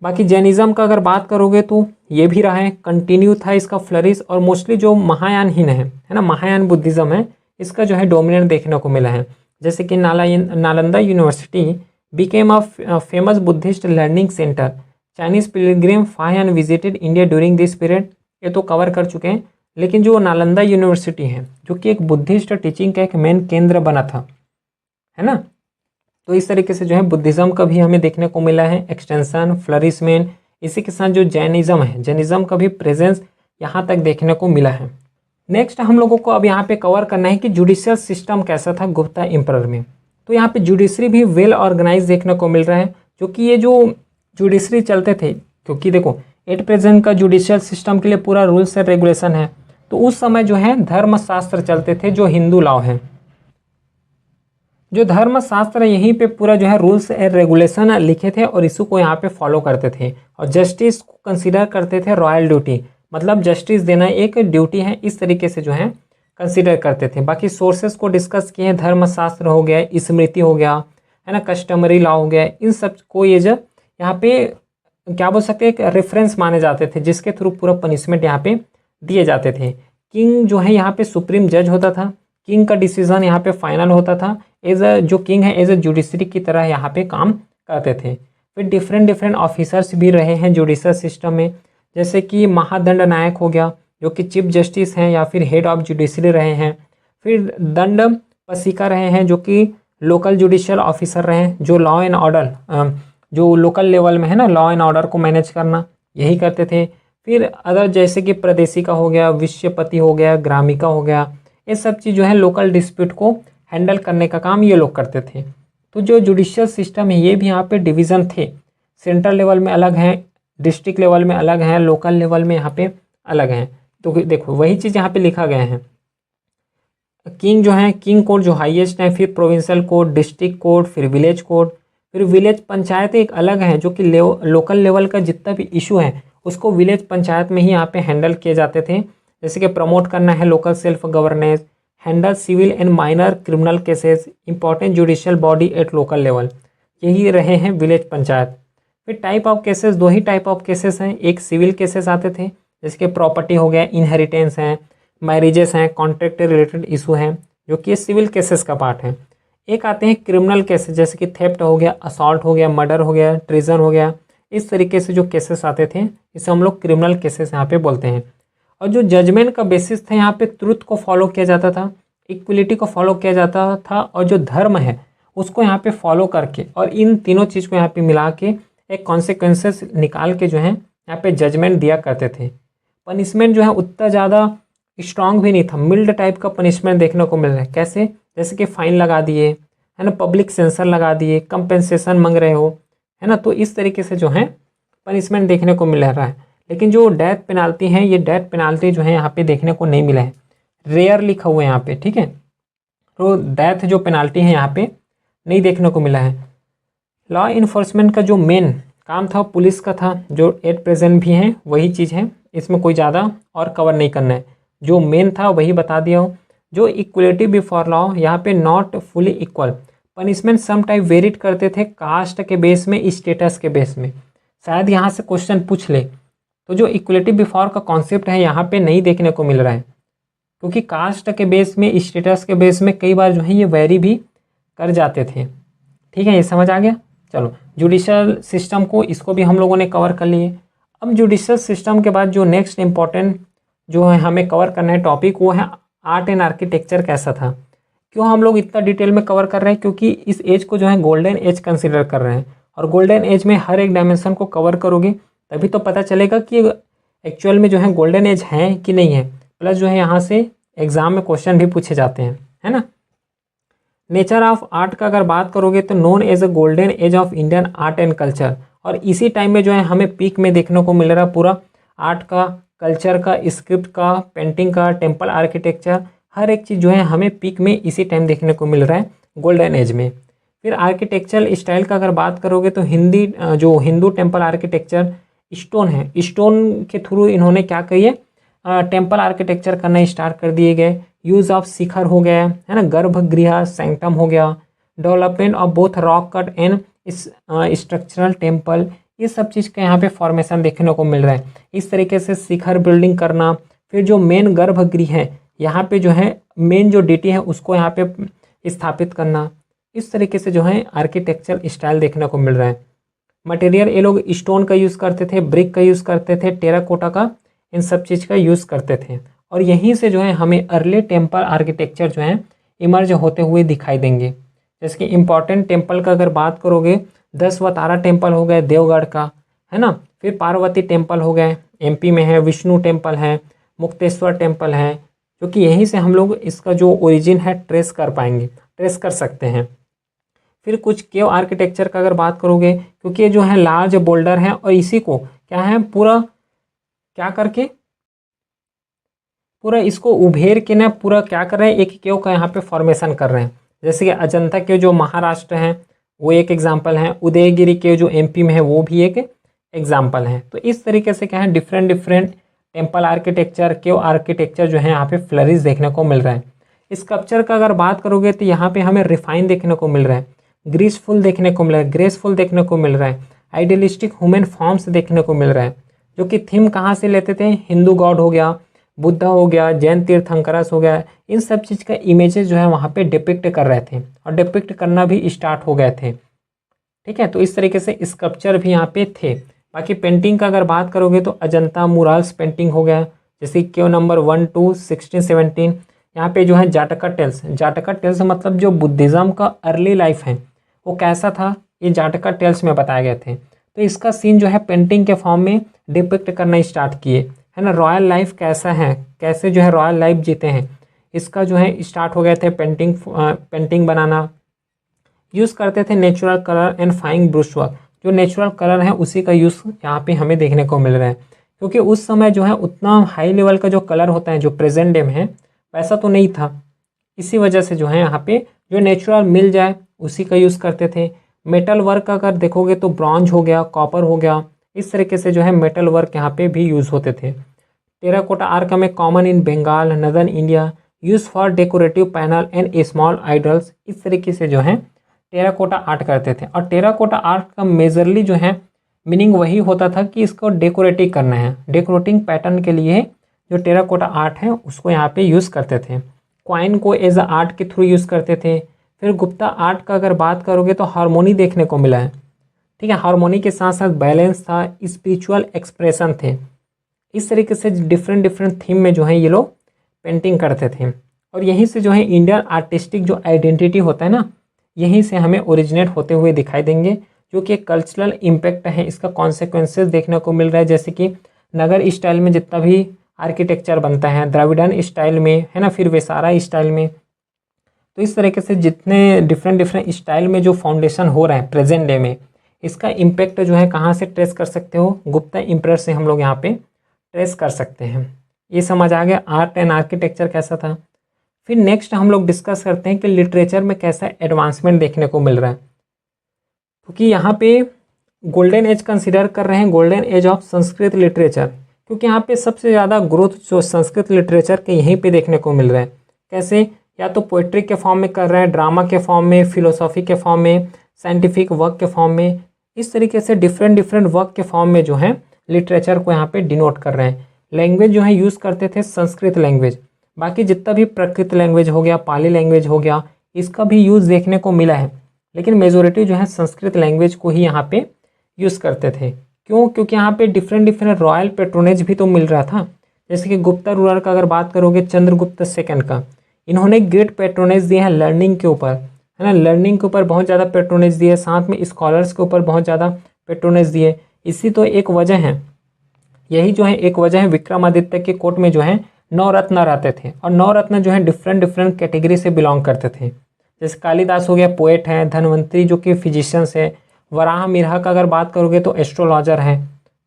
बाकी जैनिज़्म का अगर बात करोगे तो ये भी रहा है, कंटिन्यू था इसका फ्लरिश, और मोस्टली जो महायान ही है ना, महायान बुद्धिज़्म है, इसका जो है डोमिनेंट देखने को मिला है। जैसे कि Nalanda university became a famous Buddhist learning centre, Chinese Pilgrim fine visited India during this period, ये तो कवर कर चुके हैं। लेकिन जो नालंदा यूनिवर्सिटी है जो कि एक बुद्धिस्ट टीचिंग का एक मेन केंद्र बना था, है ना, तो इस तरीके से जो है बुद्धिज़्म का भी हमें देखने को मिला है एक्सटेंशन, फ्लरिशमेंट। इसी के साथ जो जैनिज़्म है, जैनिज़्म का भी प्रेजेंस यहाँ तक देखने को मिला है। नेक्स्ट हम लोगों को अब यहाँ पे कवर करना है कि जुडिशियल सिस्टम कैसा था गुप्ता एम्परर में। तो यहाँ पे जुडिशरी भी वेल ऑर्गेनाइज देखने को मिल रहा है, जो कि ये जो जुडिशरी चलते थे, क्योंकि देखो एट प्रेजेंट का जुडिशियल सिस्टम के लिए पूरा रूल्स एंड रेगुलेशन है, तो उस समय जो है धर्मशास्त्र चलते थे जो हिंदू लॉ है, जो धर्मशास्त्र यहीं पे पूरा जो है रूल्स एंड रेगुलेशन लिखे थे और इसको यहाँ पे फॉलो करते थे। और जस्टिस को कंसीडर करते थे रॉयल ड्यूटी, मतलब जस्टिस देना एक ड्यूटी है, इस तरीके से जो है कंसीडर करते थे। बाकी सोर्सेस को डिस्कस किए हैं, धर्मशास्त्र हो गया, स्मृति हो गया, है ना, कस्टमरी लॉ हो गया, इन सब को ये जब यहाँ पे क्या बोल सकते हैं, एक रेफरेंस माने जाते थे जिसके थ्रू पूरा पनिशमेंट यहाँ पे दिए जाते थे। किंग जो है यहाँ पे सुप्रीम जज होता था, किंग का डिसीजन यहाँ पे फाइनल होता था, एज अ जो किंग है एज अ जुडिशरी की तरह यहाँ पे काम करते थे। फिर डिफरेंट डिफरेंट ऑफिसर्स भी रहे हैं जुडिशल सिस्टम में, जैसे कि महादंड नायक हो गया जो कि चीफ जस्टिस हैं या फिर हेड ऑफ जुडिशरी रहे हैं। फिर दंड पसिका रहे हैं जो कि लोकल जुडिशियल ऑफिसर रहे हैं, जो लॉ एंड ऑर्डर जो लोकल लेवल में है ना, लॉ एंड ऑर्डर को मैनेज करना यही करते थे। फिर अदर जैसे कि प्रदेशिका हो गया, विश्वपति हो गया, ग्रामिका हो गया, ये सब चीज़ जो है लोकल डिस्प्यूट को हैंडल करने का काम ये लोग करते थे। तो जो जुडिशियल सिस्टम है ये भी यहाँ पे डिवीज़न थे, सेंट्रल लेवल में अलग हैं, डिस्ट्रिक्ट लेवल में अलग हैं, लोकल लेवल में यहाँ पे अलग हैं। तो देखो वही चीज़ यहाँ पे लिखा गया है, किंग जो है किंग कोर्ट जो हाईएस्ट है, फिर प्रोविंशियल कोर्ट, डिस्ट्रिक्ट कोर्ट, फिर विलेज कोर्ट, फिर विलेज पंचायत एक अलग है, जो कि लोकल लेवल का जितना भी इशू है उसको विलेज पंचायत में ही यहाँ पे हैंडल किए जाते थे। जैसे कि प्रमोट करना है local self governance, handle civil and minor criminal cases, important judicial body at local level, यही रहे हैं विलेज पंचायत। फिर टाइप ऑफ केसेस, दो ही टाइप ऑफ केसेस हैं। एक सिविल केसेस आते थे, जैसे कि प्रॉपर्टी हो गया, इनहेरिटेंस हैं, मैरिजेस हैं, कॉन्ट्रैक्ट रिलेटेड इशू हैं, जो कि सिविल केसेस का पार्ट है। एक आते हैं क्रिमिनल केसेस, जैसे कि थेफ्ट हो गया, असॉल्ट हो गया, मर्डर हो गया, ट्रीजन हो गया, इस तरीके से जो केसेस आते थे इसे हम लोग क्रिमिनल केसेस यहाँ पे बोलते हैं। और जो जजमेंट का बेसिस था यहाँ पे ट्रुथ को फॉलो किया जाता था, इक्वलिटी को फॉलो किया जाता था, और जो धर्म है उसको यहाँ पे फॉलो करके और इन तीनों चीज़ को यहाँ पे मिला के एक कॉन्सिक्वेंसेस निकाल के जो है यहाँ पे जजमेंट दिया करते थे। पनिशमेंट जो है उतना ज़्यादा स्ट्रांग भी नहीं था, मिल्ड टाइप का पनिशमेंट देखने को मिल रहा है। कैसे? जैसे कि फाइन लगा दिए, है ना, पब्लिक सेंसर लगा दिए, कंपेंसेशन मांग रहे हो, है ना, तो इस तरीके से जो है पनिशमेंट देखने को मिल रहा है। लेकिन जो डेथ पेनाल्टी है, ये डेथ पेनाल्टी जो है यहाँ पे देखने को नहीं मिला है, रेयर लिखा हुआ है यहाँ पे, ठीक है। तो डेथ जो पेनाल्टी है यहाँ पे नहीं देखने को मिला है। लॉ इन्फोर्समेंट का जो मेन काम था पुलिस का था, जो एट प्रेजेंट भी है वही चीज़ है, इसमें कोई ज़्यादा और कवर नहीं करना है, जो मेन था वही बता दिया हो। जो इक्वलिटी बिफोर लॉ, यहाँ पे not fully equal, punishment some type varied करते थे कास्ट के बेस में, स्टेटस के बेस में, शायद यहाँ से क्वेश्चन पूछ ले। तो जो इक्वलिटी बिफोर का कॉन्सेप्ट है यहाँ पे नहीं देखने को मिल रहा है, क्योंकि कास्ट के बेस में, स्टेटस के बेस में कई बार जो है ये वेरी भी कर जाते थे। ठीक है, ये समझ आ गया। चलो, जुडिशल सिस्टम को, इसको भी हम लोगों ने कवर कर लिए। अब जुडिशल सिस्टम के बाद जो नेक्स्ट इम्पॉर्टेंट जो है हमें कवर करना है टॉपिक, वो है आर्ट एंड आर्किटेक्चर कैसा था। क्यों हम लोग इतना डिटेल में कवर कर रहे हैं? क्योंकि इस एज को जो है गोल्डन एज कंसिडर कर रहे हैं, और गोल्डन एज में हर एक डायमेंशन को कवर करोगे तभी तो पता चलेगा कि एक्चुअल में जो है गोल्डन एज है कि नहीं है। प्लस जो है यहाँ से एग्जाम में क्वेश्चन भी पूछे जाते हैं, है ना। नेचर ऑफ आर्ट का अगर बात करोगे तो known as a golden age of Indian art and culture, और इसी टाइम में जो है हमें पीक में देखने को मिल रहा है पूरा आर्ट का, कल्चर का, स्क्रिप्ट का, पेंटिंग का, टेम्पल आर्किटेक्चर, हर एक चीज़ जो है हमें पीक में इसी टाइम देखने को मिल रहा है गोल्डन एज में। फिर आर्किटेक्चरल स्टाइल का अगर बात करोगे तो जो हिंदू टेम्पल आर्किटेक्चर स्टोन है, स्टोन के थ्रू इन्होंने क्या करिए टेम्पल आर्किटेक्चर करना स्टार्ट कर दिए गए। यूज़ ऑफ शिखर हो गया, है ना, गर्भगृह, सैंक्टम हो गया, development of both rock cut and structural temple, ये सब चीज़ का यहाँ पे फॉर्मेशन देखने को मिल रहा है। इस तरीके से शिखर बिल्डिंग करना, फिर जो मेन गर्भगृह है यहाँ पे जो है मेन जो डीटी है उसको यहाँ पे स्थापित करना, इस तरीके से जो है आर्किटेक्चर स्टाइल देखने को मिल रहा है। मटेरियल ये लोग स्टोन का यूज़ करते थे, ब्रिक का यूज़ करते थे, टेराकोटा का, इन सब चीज़ का यूज़ करते थे। और यहीं से जो है हमें अर्ली टेम्पल आर्किटेक्चर जो है इमर्ज होते हुए दिखाई देंगे। जैसे कि इम्पॉर्टेंट टेम्पल का अगर बात करोगे, 10 टेम्पल हो गए देवगढ़ का, है ना, फिर पार्वती टेम्पल हो गए एमपी में है, विष्णु टेम्पल है, मुक्तेश्वर टेम्पल है, जो कि यहीं से हम लोग इसका जो ओरिजिन है ट्रेस कर सकते हैं। फिर कुछ केव आर्किटेक्चर का अगर बात करोगे, क्योंकि ये जो है लार्ज बोल्डर है और इसी को क्या है पूरा क्या करके पूरा इसको उभेर के ना पूरा क्या कर रहे हैं, एक केव का यहाँ पे फॉर्मेशन कर रहे हैं। जैसे कि अजंता केव जो महाराष्ट्र है वो एक एग्जाम्पल है, उदयगिरी केव जो एमपी में है वो भी एक एग्जाम्पल है। तो इस तरीके से क्या है डिफरेंट टेम्पल आर्किटेक्चर, केव आर्किटेक्चर जो है यहाँ पे फ्लरिश देखने को मिल रहा है। स्कल्पचर का अगर बात करोगे तो यहाँ पे हमें रिफाइन देखने को मिल रहा है, ग्रेसफुल देखने को मिल रहा है, ग्रेसफुल देखने को मिल रहा है, आइडियलिस्टिक ह्यूमन फॉर्म्स देखने को मिल रहा है, जो कि थीम कहाँ से लेते थे, हिंदू गॉड हो गया, बुद्धा हो गया, जैन तीर्थंकरस हो गया, इन सब चीज़ का इमेजेस जो है वहाँ पे डिपिक्ट कर रहे थे और डिपिक्ट करना भी स्टार्ट हो गए थे। ठीक है, तो इस तरीके से स्कल्पचर भी यहाँ पे थे। बाकी पेंटिंग का अगर बात करोगे तो अजंता मुराल्स पेंटिंग हो गया, जैसे क्यों नंबर 1 to 16 17। यहाँ पे जो है जाटका टेल्स मतलब जो बुद्धिज़्म का अर्ली लाइफ है वो कैसा था, ये जाटका टेल्स में बताए गए थे। तो इसका सीन जो है पेंटिंग के फॉर्म में डिपिक्ट करना स्टार्ट किए, है ना। रॉयल लाइफ कैसा है, कैसे जो है रॉयल लाइफ जीते हैं, इसका जो है स्टार्ट हो गए थे पेंटिंग बनाना। यूज़ करते थे natural colour and fine brush work, जो नेचुरल कलर है उसी का यूज़ यहाँ पे हमें देखने को मिल रहा है, क्योंकि उस समय जो है उतना हाई लेवल का जो कलर होता है जो प्रेजेंट डे में है वैसा तो नहीं था। इसी वजह से जो है यहाँ पे जो नेचुरल मिल जाए उसी का यूज़ करते थे। मेटल वर्क अगर देखोगे तो ब्रॉन्ज हो गया, कॉपर हो गया, इस तरीके से जो है मेटल वर्क यहाँ पे भी यूज़ होते थे। टेराकोटा आर्ट में common in Bengal, northern India, use for decorative panel and small idols. इस तरीके से जो है टेराकोटा आर्ट करते थे। और टेराकोटा आर्ट का मेजरली जो है मीनिंग वही होता था कि इसको डेकोरेटिव करना है, डेकोरेटिंग पैटर्न के लिए जो टेराकोटा आर्ट है उसको यहाँ पे यूज़ करते थे। क्वाइन को एज अ आर्ट के थ्रू यूज़ करते थे। फिर गुप्ता आर्ट का अगर बात करोगे तो हारमोनी देखने को मिला है, ठीक है। हारमोनी के साथ साथ बैलेंस था, स्पिरिचुअल एक्सप्रेशन थे। इस तरीके से डिफरेंट डिफरेंट थीम में जो है ये लोग पेंटिंग करते थे। और यहीं से जो है इंडियन आर्टिस्टिक जो आइडेंटिटी होता है ना, यहीं से हमें ओरिजिनेट होते हुए दिखाई देंगे, जो कि एक कल्चरल इम्पैक्ट है। इसका कॉन्सिक्वेंसेस देखने को मिल रहा है, जैसे कि नगर स्टाइल में जितना भी आर्किटेक्चर बनता है, द्रविड़न स्टाइल में, है ना, फिर वेसारा स्टाइल में। तो इस तरीके से जितने डिफरेंट डिफरेंट स्टाइल में जो फाउंडेशन हो रहा है प्रेजेंट डे में, इसका इम्पैक्ट जो है कहाँ से ट्रेस कर सकते हो, गुप्ता इम्परर से हम लोग यहाँ पे ट्रेस कर सकते हैं। ये समझ आ गया आर्ट एंड आर्किटेक्चर कैसा था। फिर नेक्स्ट हम लोग डिस्कस करते हैं कि लिटरेचर में कैसा एडवांसमेंट देखने को मिल रहा है। क्योंकि यहाँ पे गोल्डन एज कंसिडर कर रहे हैं, golden age of Sanskrit literature, क्योंकि यहाँ पे सबसे ज़्यादा ग्रोथ जो संस्कृत लिटरेचर के यहीं पे देखने को मिल रहा है। कैसे, या तो पोइट्री के फॉर्म में कर रहे हैं, ड्रामा के फॉर्म में, फिलोसॉफी के फॉर्म में, साइंटिफिक वर्क के फॉर्म में, इस तरीके से डिफरेंट डिफरेंट वर्क के फॉर्म में जो है लिटरेचर को यहाँ पे डिनोट कर रहे हैं। लैंग्वेज जो है यूज़ करते थे संस्कृत लैंग्वेज, बाकी जितना भी प्राकृत लैंग्वेज हो गया, पाली लैंग्वेज हो गया, इसका भी यूज़ देखने को मिला है, लेकिन मेजोरिटी जो है संस्कृत लैंग्वेज को ही यहाँ पे यूज़ करते थे। क्यों? क्योंकि यहाँ पे डिफरेंट डिफरेंट रॉयल पेट्रोनेज भी तो मिल रहा था। जैसे कि गुप्ता रूलर का अगर बात करोगे, चंद्रगुप्त सेकंड का, इन्होंने ग्रेट पेट्रोनेज दिए हैं लर्निंग के ऊपर, है ना, लर्निंग के ऊपर बहुत ज़्यादा पेट्रोनेज दिए, साथ में स्कॉलर्स के ऊपर बहुत ज़्यादा पेट्रोनेज दिए। इसी तो एक वजह है, यही जो है एक वजह है विक्रमादित्य के कोर्ट में जो है 9 रत्न रहते थे, और 9 रत्न जो है डिफरेंट डिफरेंट कैटेगरी से बिलोंग करते थे। जैसे कालिदास हो गया पोएट है, धनवंतरी जो कि फिजिशियंस है, वराह मिर्हा का अगर बात करोगे तो एस्ट्रोलॉजर है।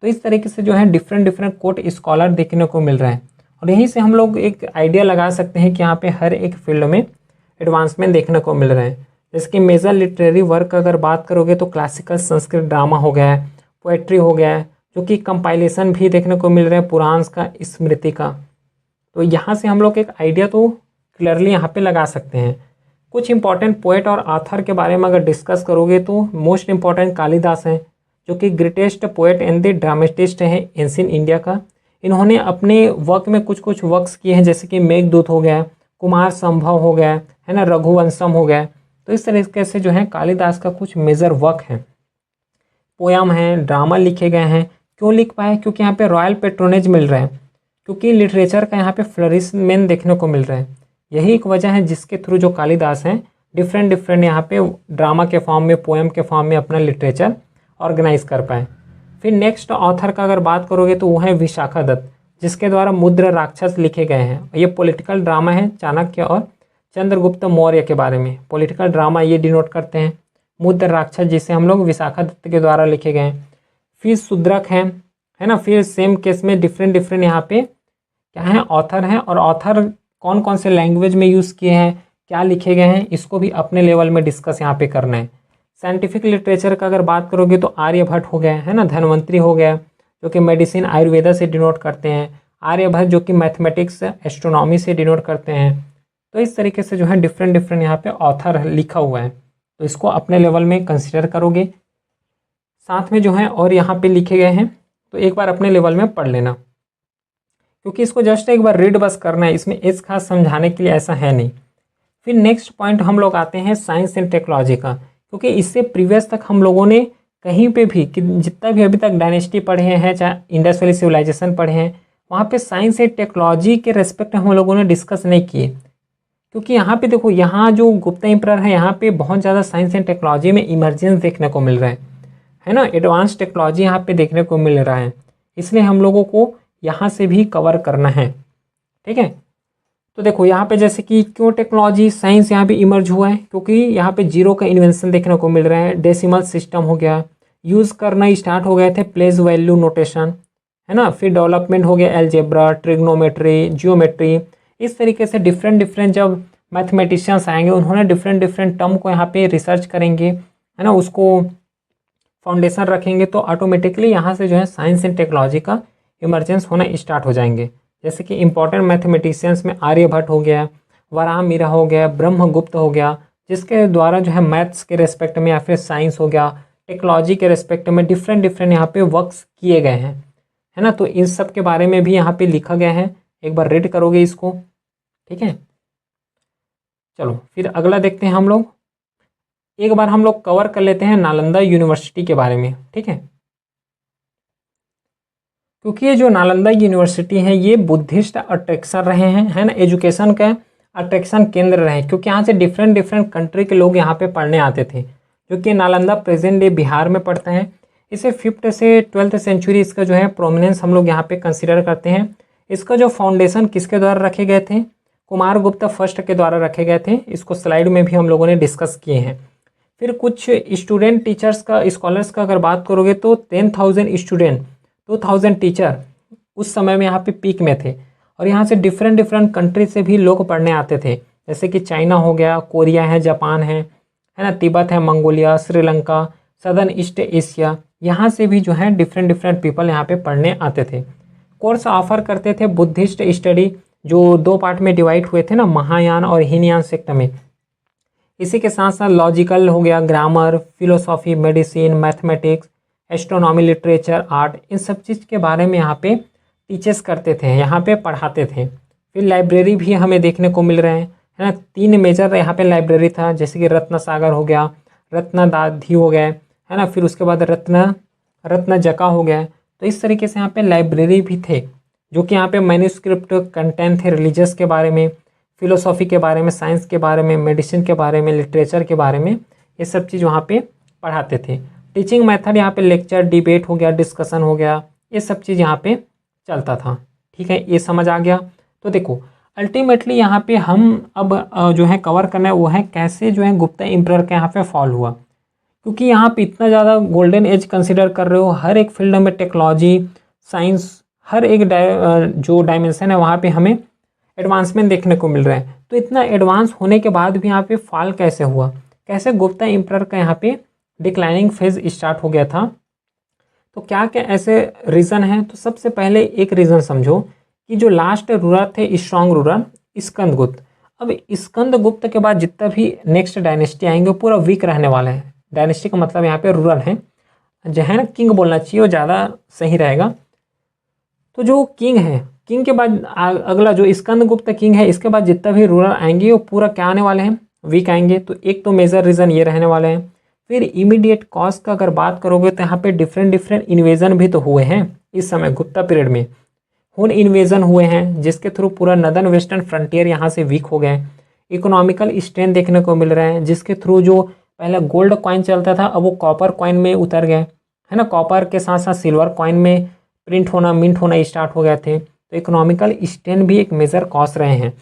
तो इस तरीके से जो है डिफरेंट डिफरेंट कोर्ट स्कॉलर देखने को मिल रहे हैं, और यहीं से हम लोग एक आइडिया लगा सकते हैं कि यहाँ पे हर एक फील्ड में एडवांसमेंट देखने को मिल रहे हैं। जैसे कि मेजर लिटरेरी वर्क का अगर बात करोगे तो क्लासिकल संस्कृत ड्रामा हो गया है, पोएट्री हो गया है, जो कि कंपाइलेशन भी देखने को मिल रहे हैं पुराण का, स्मृति का। तो यहाँ से हम लोग एक आइडिया तो क्लियरली यहाँ पे लगा सकते हैं। कुछ इंपॉर्टेंट पोएट और ऑथर के बारे में अगर डिस्कस करोगे तो मोस्ट इंपॉर्टेंट कालिदास हैं, जो कि greatest poet and the dramatist हैं एंशिएंट इंडिया का। इन्होंने अपने वर्क में कुछ कुछ वर्क्स किए हैं, जैसे कि मेघदूत हो गया, कुमार संभव हो गया, है ना, रघुवंशम हो गया। तो इस तरीके से जो है कालिदास का कुछ मेजर वर्क है, पोयम हैं, ड्रामा लिखे गए हैं। क्यों लिख पाए? क्योंकि यहाँ पे रॉयल पेट्रोनेज मिल रहा है, क्योंकि लिटरेचर का यहाँ पे फ्लरिशमेंट देखने को मिल रहा है। यही एक वजह है जिसके थ्रू जो कालिदास हैं डिफरेंट डिफरेंट यहाँ पे ड्रामा के फॉर्म में, पोएम के फॉर्म में अपना लिटरेचर ऑर्गेनाइज कर पाए। फिर नेक्स्ट ऑथर का अगर बात करोगे तो वो है विशाखादत्त, जिसके द्वारा मुद्र राक्षस लिखे गए हैं। ये पॉलिटिकल ड्रामा है, चाणक्य और चंद्रगुप्त मौर्य के बारे में पॉलिटिकल ड्रामा ये डिनोट करते हैं। मुद्र राक्षस जिसे हम लोग विशाखादत्त के द्वारा लिखे गए हैं। फिर शूद्रक हैं, है ना, फिर सेम केस में डिफरेंट डिफरेंट यहाँ पे क्या है ऑथर हैं, और ऑथर कौन कौन से लैंग्वेज में यूज़ किए हैं, क्या लिखे गए हैं, इसको भी अपने लेवल में डिस्कस यहाँ पे करना है। साइंटिफिक लिटरेचर का अगर बात करोगे तो आर्यभट्ट हो गया, है ना, धन्वंतरी हो गया, जो कि मेडिसिन आयुर्वेदा से डिनोट करते हैं, आर्यभट्ट जो कि मैथमेटिक्स एस्ट्रोनॉमी से डिनोट करते हैं। तो इस तरीके से जो है डिफरेंट डिफरेंट यहाँ पे ऑथर लिखा हुआ है, तो इसको अपने लेवल में कंसिडर करोगे। साथ में जो है और यहाँ पे लिखे गए हैं, तो एक बार अपने लेवल में पढ़ लेना, क्योंकि इसको जस्ट एक बार रीड बस करना है, इसमें इस खास समझाने के लिए ऐसा है नहीं। फिर नेक्स्ट पॉइंट हम लोग आते हैं साइंस एंड टेक्नोलॉजी का, क्योंकि इससे प्रीवियस तक हम लोगों ने कहीं पे भी जितना भी अभी तक डायनेस्टी पढ़े हैं, चाहे इंडस वैली सिविलाइजेशन पढ़े हैं, वहाँ पे साइंस एंड टेक्नोलॉजी के रेस्पेक्ट हम लोगों ने डिस्कस नहीं किए। क्योंकि यहाँ पे देखो, यहाँ जो गुप्ता एम्परर है, यहाँ पे बहुत ज़्यादा साइंस एंड टेक्नोलॉजी में इमरजेंस देखने को मिल रहा है ना, एडवांस टेक्नोलॉजी यहाँ पे देखने को मिल रहा है, इसलिए हम लोगों को यहाँ से भी कवर करना है, ठीक है। तो देखो यहाँ पे जैसे कि क्यों टेक्नोलॉजी साइंस यहाँ पे इमर्ज हुआ है, क्योंकि यहाँ पे जीरो का इन्वेंशन देखने को मिल रहा है, डेसिमल सिस्टम हो गया, यूज़ करना स्टार्ट हो गए थे प्लेस वैल्यू नोटेशन, है ना, फिर डेवलपमेंट हो गया एल्जेब्रा, ट्रिग्नोमेट्री, जियोमेट्री। इस तरीके से डिफरेंट डिफरेंट जब मैथमेटिशियंस आएंगे, उन्होंने डिफरेंट डिफरेंट टर्म को यहाँ पे रिसर्च करेंगे, है ना, उसको फाउंडेशन रखेंगे तो ऑटोमेटिकली यहाँ से जो है साइंस एंड टेक्नोलॉजी का इमर्जेंस होना स्टार्ट हो जाएंगे। जैसे कि इंपॉर्टेंट मैथमेटिशियंस में आर्यभट्ट हो गया, वराहमिहिर हो गया, ब्रह्मगुप्त हो गया, जिसके द्वारा जो है मैथ्स के रेस्पेक्ट में या फिर साइंस हो गया, टेक्नोलॉजी के रेस्पेक्ट में डिफरेंट डिफरेंट यहाँ पे वर्क्स किए गए हैं, है ना। तो इन सब के बारे में भी यहाँ पे लिखा गया है, एक बार रीड करोगे इसको, ठीक है। चलो फिर अगला देखते हैं हम लोग। एक बार हम लोग कवर कर लेते हैं नालंदा यूनिवर्सिटी के बारे में, ठीक है। क्योंकि ये जो नालंदा यूनिवर्सिटी है ये बुद्धिस्ट अट्रैक्शन रहे हैं, है ना, एजुकेशन का अट्रैक्शन केंद्र रहे, क्योंकि यहाँ से डिफरेंट डिफरेंट कंट्री के लोग यहाँ पे पढ़ने आते थे। जो कि नालंदा प्रेजेंट डे बिहार में पड़ता है। इसे 5th से 12th सेंचुरी इसका जो है प्रोमिनेंस हम लोग यहाँ पे कंसिडर करते हैं। इसका जो फाउंडेशन किसके द्वारा रखे गए थे, कुमार गुप्ता फर्स्ट के द्वारा रखे गए थे। इसको स्लाइड में भी हम लोगों ने डिस्कस किए हैं। फिर कुछ स्टूडेंट टीचर्स का, स्कॉलर्स का अगर बात करोगे तो 10,000 स्टूडेंट, 2,000 टीचर उस समय में यहाँ पे पीक में थे। और यहाँ से डिफरेंट डिफरेंट कंट्री से भी लोग पढ़ने आते थे, जैसे कि चाइना हो गया, कोरिया है, जापान है ना, तिब्बत है, Mongolia, Sri Lanka, southern east Asia, यहाँ से भी जो है डिफरेंट डिफरेंट पीपल यहाँ पे पढ़ने आते थे। कोर्स ऑफर करते थे बुद्धिस्ट स्टडी, जो 2 पार्ट में डिवाइड हुए थे ना, महायान और हीनयान सेक्ट में। इसी के साथ साथ लॉजिकल हो गया, grammar, philosophy, medicine, mathematics, astronomy, literature, art, इन सब चीज़ के बारे में यहाँ पे टीचर्स करते थे, यहाँ पे पढ़ाते थे। फिर लाइब्रेरी भी हमें देखने को मिल रहे हैं, है ना। 3 मेजर यहाँ पे लाइब्रेरी था, जैसे कि रत्न सागर हो गया, रत्नदाधी हो गया, है ना, फिर उसके बाद रत्न जका हो गया। तो इस तरीके से यहाँ पे लाइब्रेरी भी थे, जो कि यहाँ पे मैन्यूस्क्रिप्ट कंटेंट थे रिलीजियस के बारे में, फिलोसॉफी के बारे में, साइंस के बारे में, मेडिसिन के बारे में, लिटरेचर के बारे में, ये सब चीज़ वहाँ पे पढ़ाते थे। टीचिंग मेथड यहाँ पे लेक्चर, डिबेट हो गया, डिस्कशन हो गया, ये सब चीज़ यहाँ पे चलता था, ठीक है। ये समझ आ गया। तो देखो अल्टीमेटली यहाँ पे हम अब जो है कवर करना है वो है कैसे जो है गुप्ता एम्परर का यहाँ पे फॉल हुआ। क्योंकि यहाँ पे इतना ज़्यादा गोल्डन एज कंसिडर कर रहे हो, हर एक फील्ड में टेक्नोलॉजी, साइंस, हर एक जो डायमेंशन है वहाँ पे हमें एडवांसमेंट देखने को मिल रहा है। तो इतना एडवांस होने के बाद भी यहाँ पे फॉल कैसे हुआ, कैसे गुप्ता एम्परर का यहाँ पे डिक्लाइनिंग फेज स्टार्ट हो गया था। तो क्या क्या ऐसे रीज़न हैं। तो सबसे पहले एक रीज़न समझो कि जो लास्ट रूलर थे, स्ट्रॉन्ग रूलर, स्कंदगुप्त। अब स्कंदगुप्त के बाद जितना भी नेक्स्ट डायनेस्टी आएंगे वो पूरा वीक रहने वाला है। डायनेस्टी का मतलब यहाँ पे रूलर है, जो है ना, किंग बोलना चाहिए, वो ज़्यादा सही रहेगा। तो जो किंग है, किंग के बाद अगला जो स्कंदगुप्त किंग है, इसके बाद जितना भी रूलर आएंगे वो पूरा क्या आने वाले हैं, वीक आएंगे। तो एक तो मेजर रीज़न ये रहने वाले हैं। फिर इमीडिएट कॉज का अगर बात करोगे तो यहाँ पे डिफरेंट डिफरेंट इन्वेजन भी तो हुए हैं इस समय गुप्ता पीरियड में। हुन इन्वेजन हुए हैं जिसके थ्रू पूरा नदर्न वेस्टर्न फ्रंटियर यहाँ से वीक हो गए। इकोनॉमिकल स्ट्रेन देखने को मिल रहे हैं, जिसके थ्रू जो पहले गोल्ड कॉइन चलता था अब वो कॉपर कॉइन में उतर गए, है ना। कॉपर के साथ साथ सिल्वर कॉइन में प्रिंट होना, मिंट होना स्टार्ट हो गए थे। तो इकोनॉमिकल स्ट्रेन भी एक मेजर कॉज रहे हैं।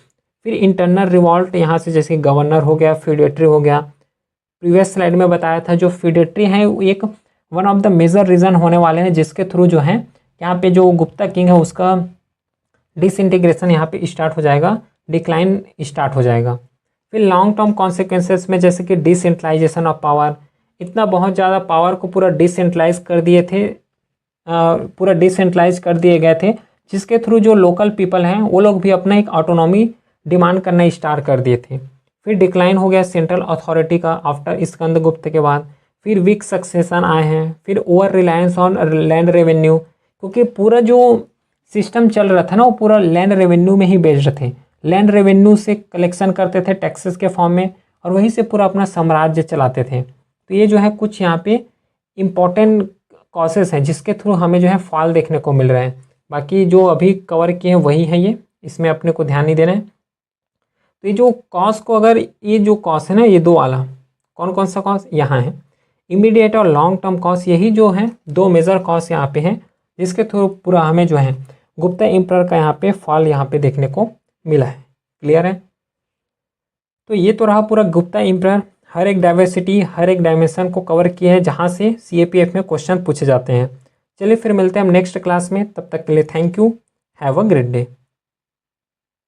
फिर इंटरनल रिवॉल्ट यहाँ से, जैसे गवर्नर हो गया, फ्यूडेटरी हो गया, प्रीवियस स्लाइड में बताया था जो फ्यूडेटरी है एक one of the major reason होने वाले हैं, जिसके थ्रू जो है यहाँ पे जो गुप्ता किंग है उसका डिसइंटीग्रेशन यहाँ पे स्टार्ट हो जाएगा, डिक्लाइन स्टार्ट हो जाएगा। फिर लॉन्ग टर्म कॉन्सिक्वेंसेस में जैसे कि डिसेंट्रलाइजेशन ऑफ पावर, इतना बहुत ज़्यादा पावर को पूरा डिसेंट्रलाइज कर दिए थे, पूरा डिसेंट्रलाइज कर दिए गए थे, जिसके थ्रू जो लोकल पीपल हैं वो लोग भी अपना एक ऑटोनॉमी डिमांड करना स्टार्ट कर दिए थे। फिर डिक्लाइन हो गया सेंट्रल अथॉरिटी का आफ्टर स्कंदगुप्त के बाद। फिर वीक सक्सेशन आए हैं। फिर over reliance on land revenue, क्योंकि पूरा जो सिस्टम चल रहा था ना वो पूरा लैंड रेवेन्यू में ही बेस्ड थे। लैंड रेवेन्यू से कलेक्शन करते थे टैक्सेस के फॉर्म में, और वहीं से पूरा अपना साम्राज्य चलाते थे। तो ये जो है कुछ यहाँ पे इम्पॉर्टेंट कॉजेस हैं जिसके थ्रू हमें जो है फॉल देखने को मिल रहा है। बाकी जो अभी कवर किए हैं वही है, ये इसमें अपने को ध्यान नहीं देना है। तो ये जो कॉज को, अगर ये जो कॉज है ना, ये दो वाला कौन कौन सा कॉज यहाँ है, इमीडिएट और लॉन्ग टर्म कॉज, यही जो है 2 मेजर कॉज यहाँ पे हैं, जिसके थ्रू पूरा हमें जो है गुप्ता एम्परर का यहाँ पे फॉल यहाँ पे देखने को मिला है। क्लियर है। तो ये तो रहा पूरा गुप्ता एम्परर, हर एक डाइवर्सिटी, हर एक डायमेंशन को कवर किया है जहाँ से CAPF में क्वेश्चन पूछे जाते हैं। चलिए फिर मिलते हैं हम नेक्स्ट क्लास में, तब तक के लिए thank you, have a great day.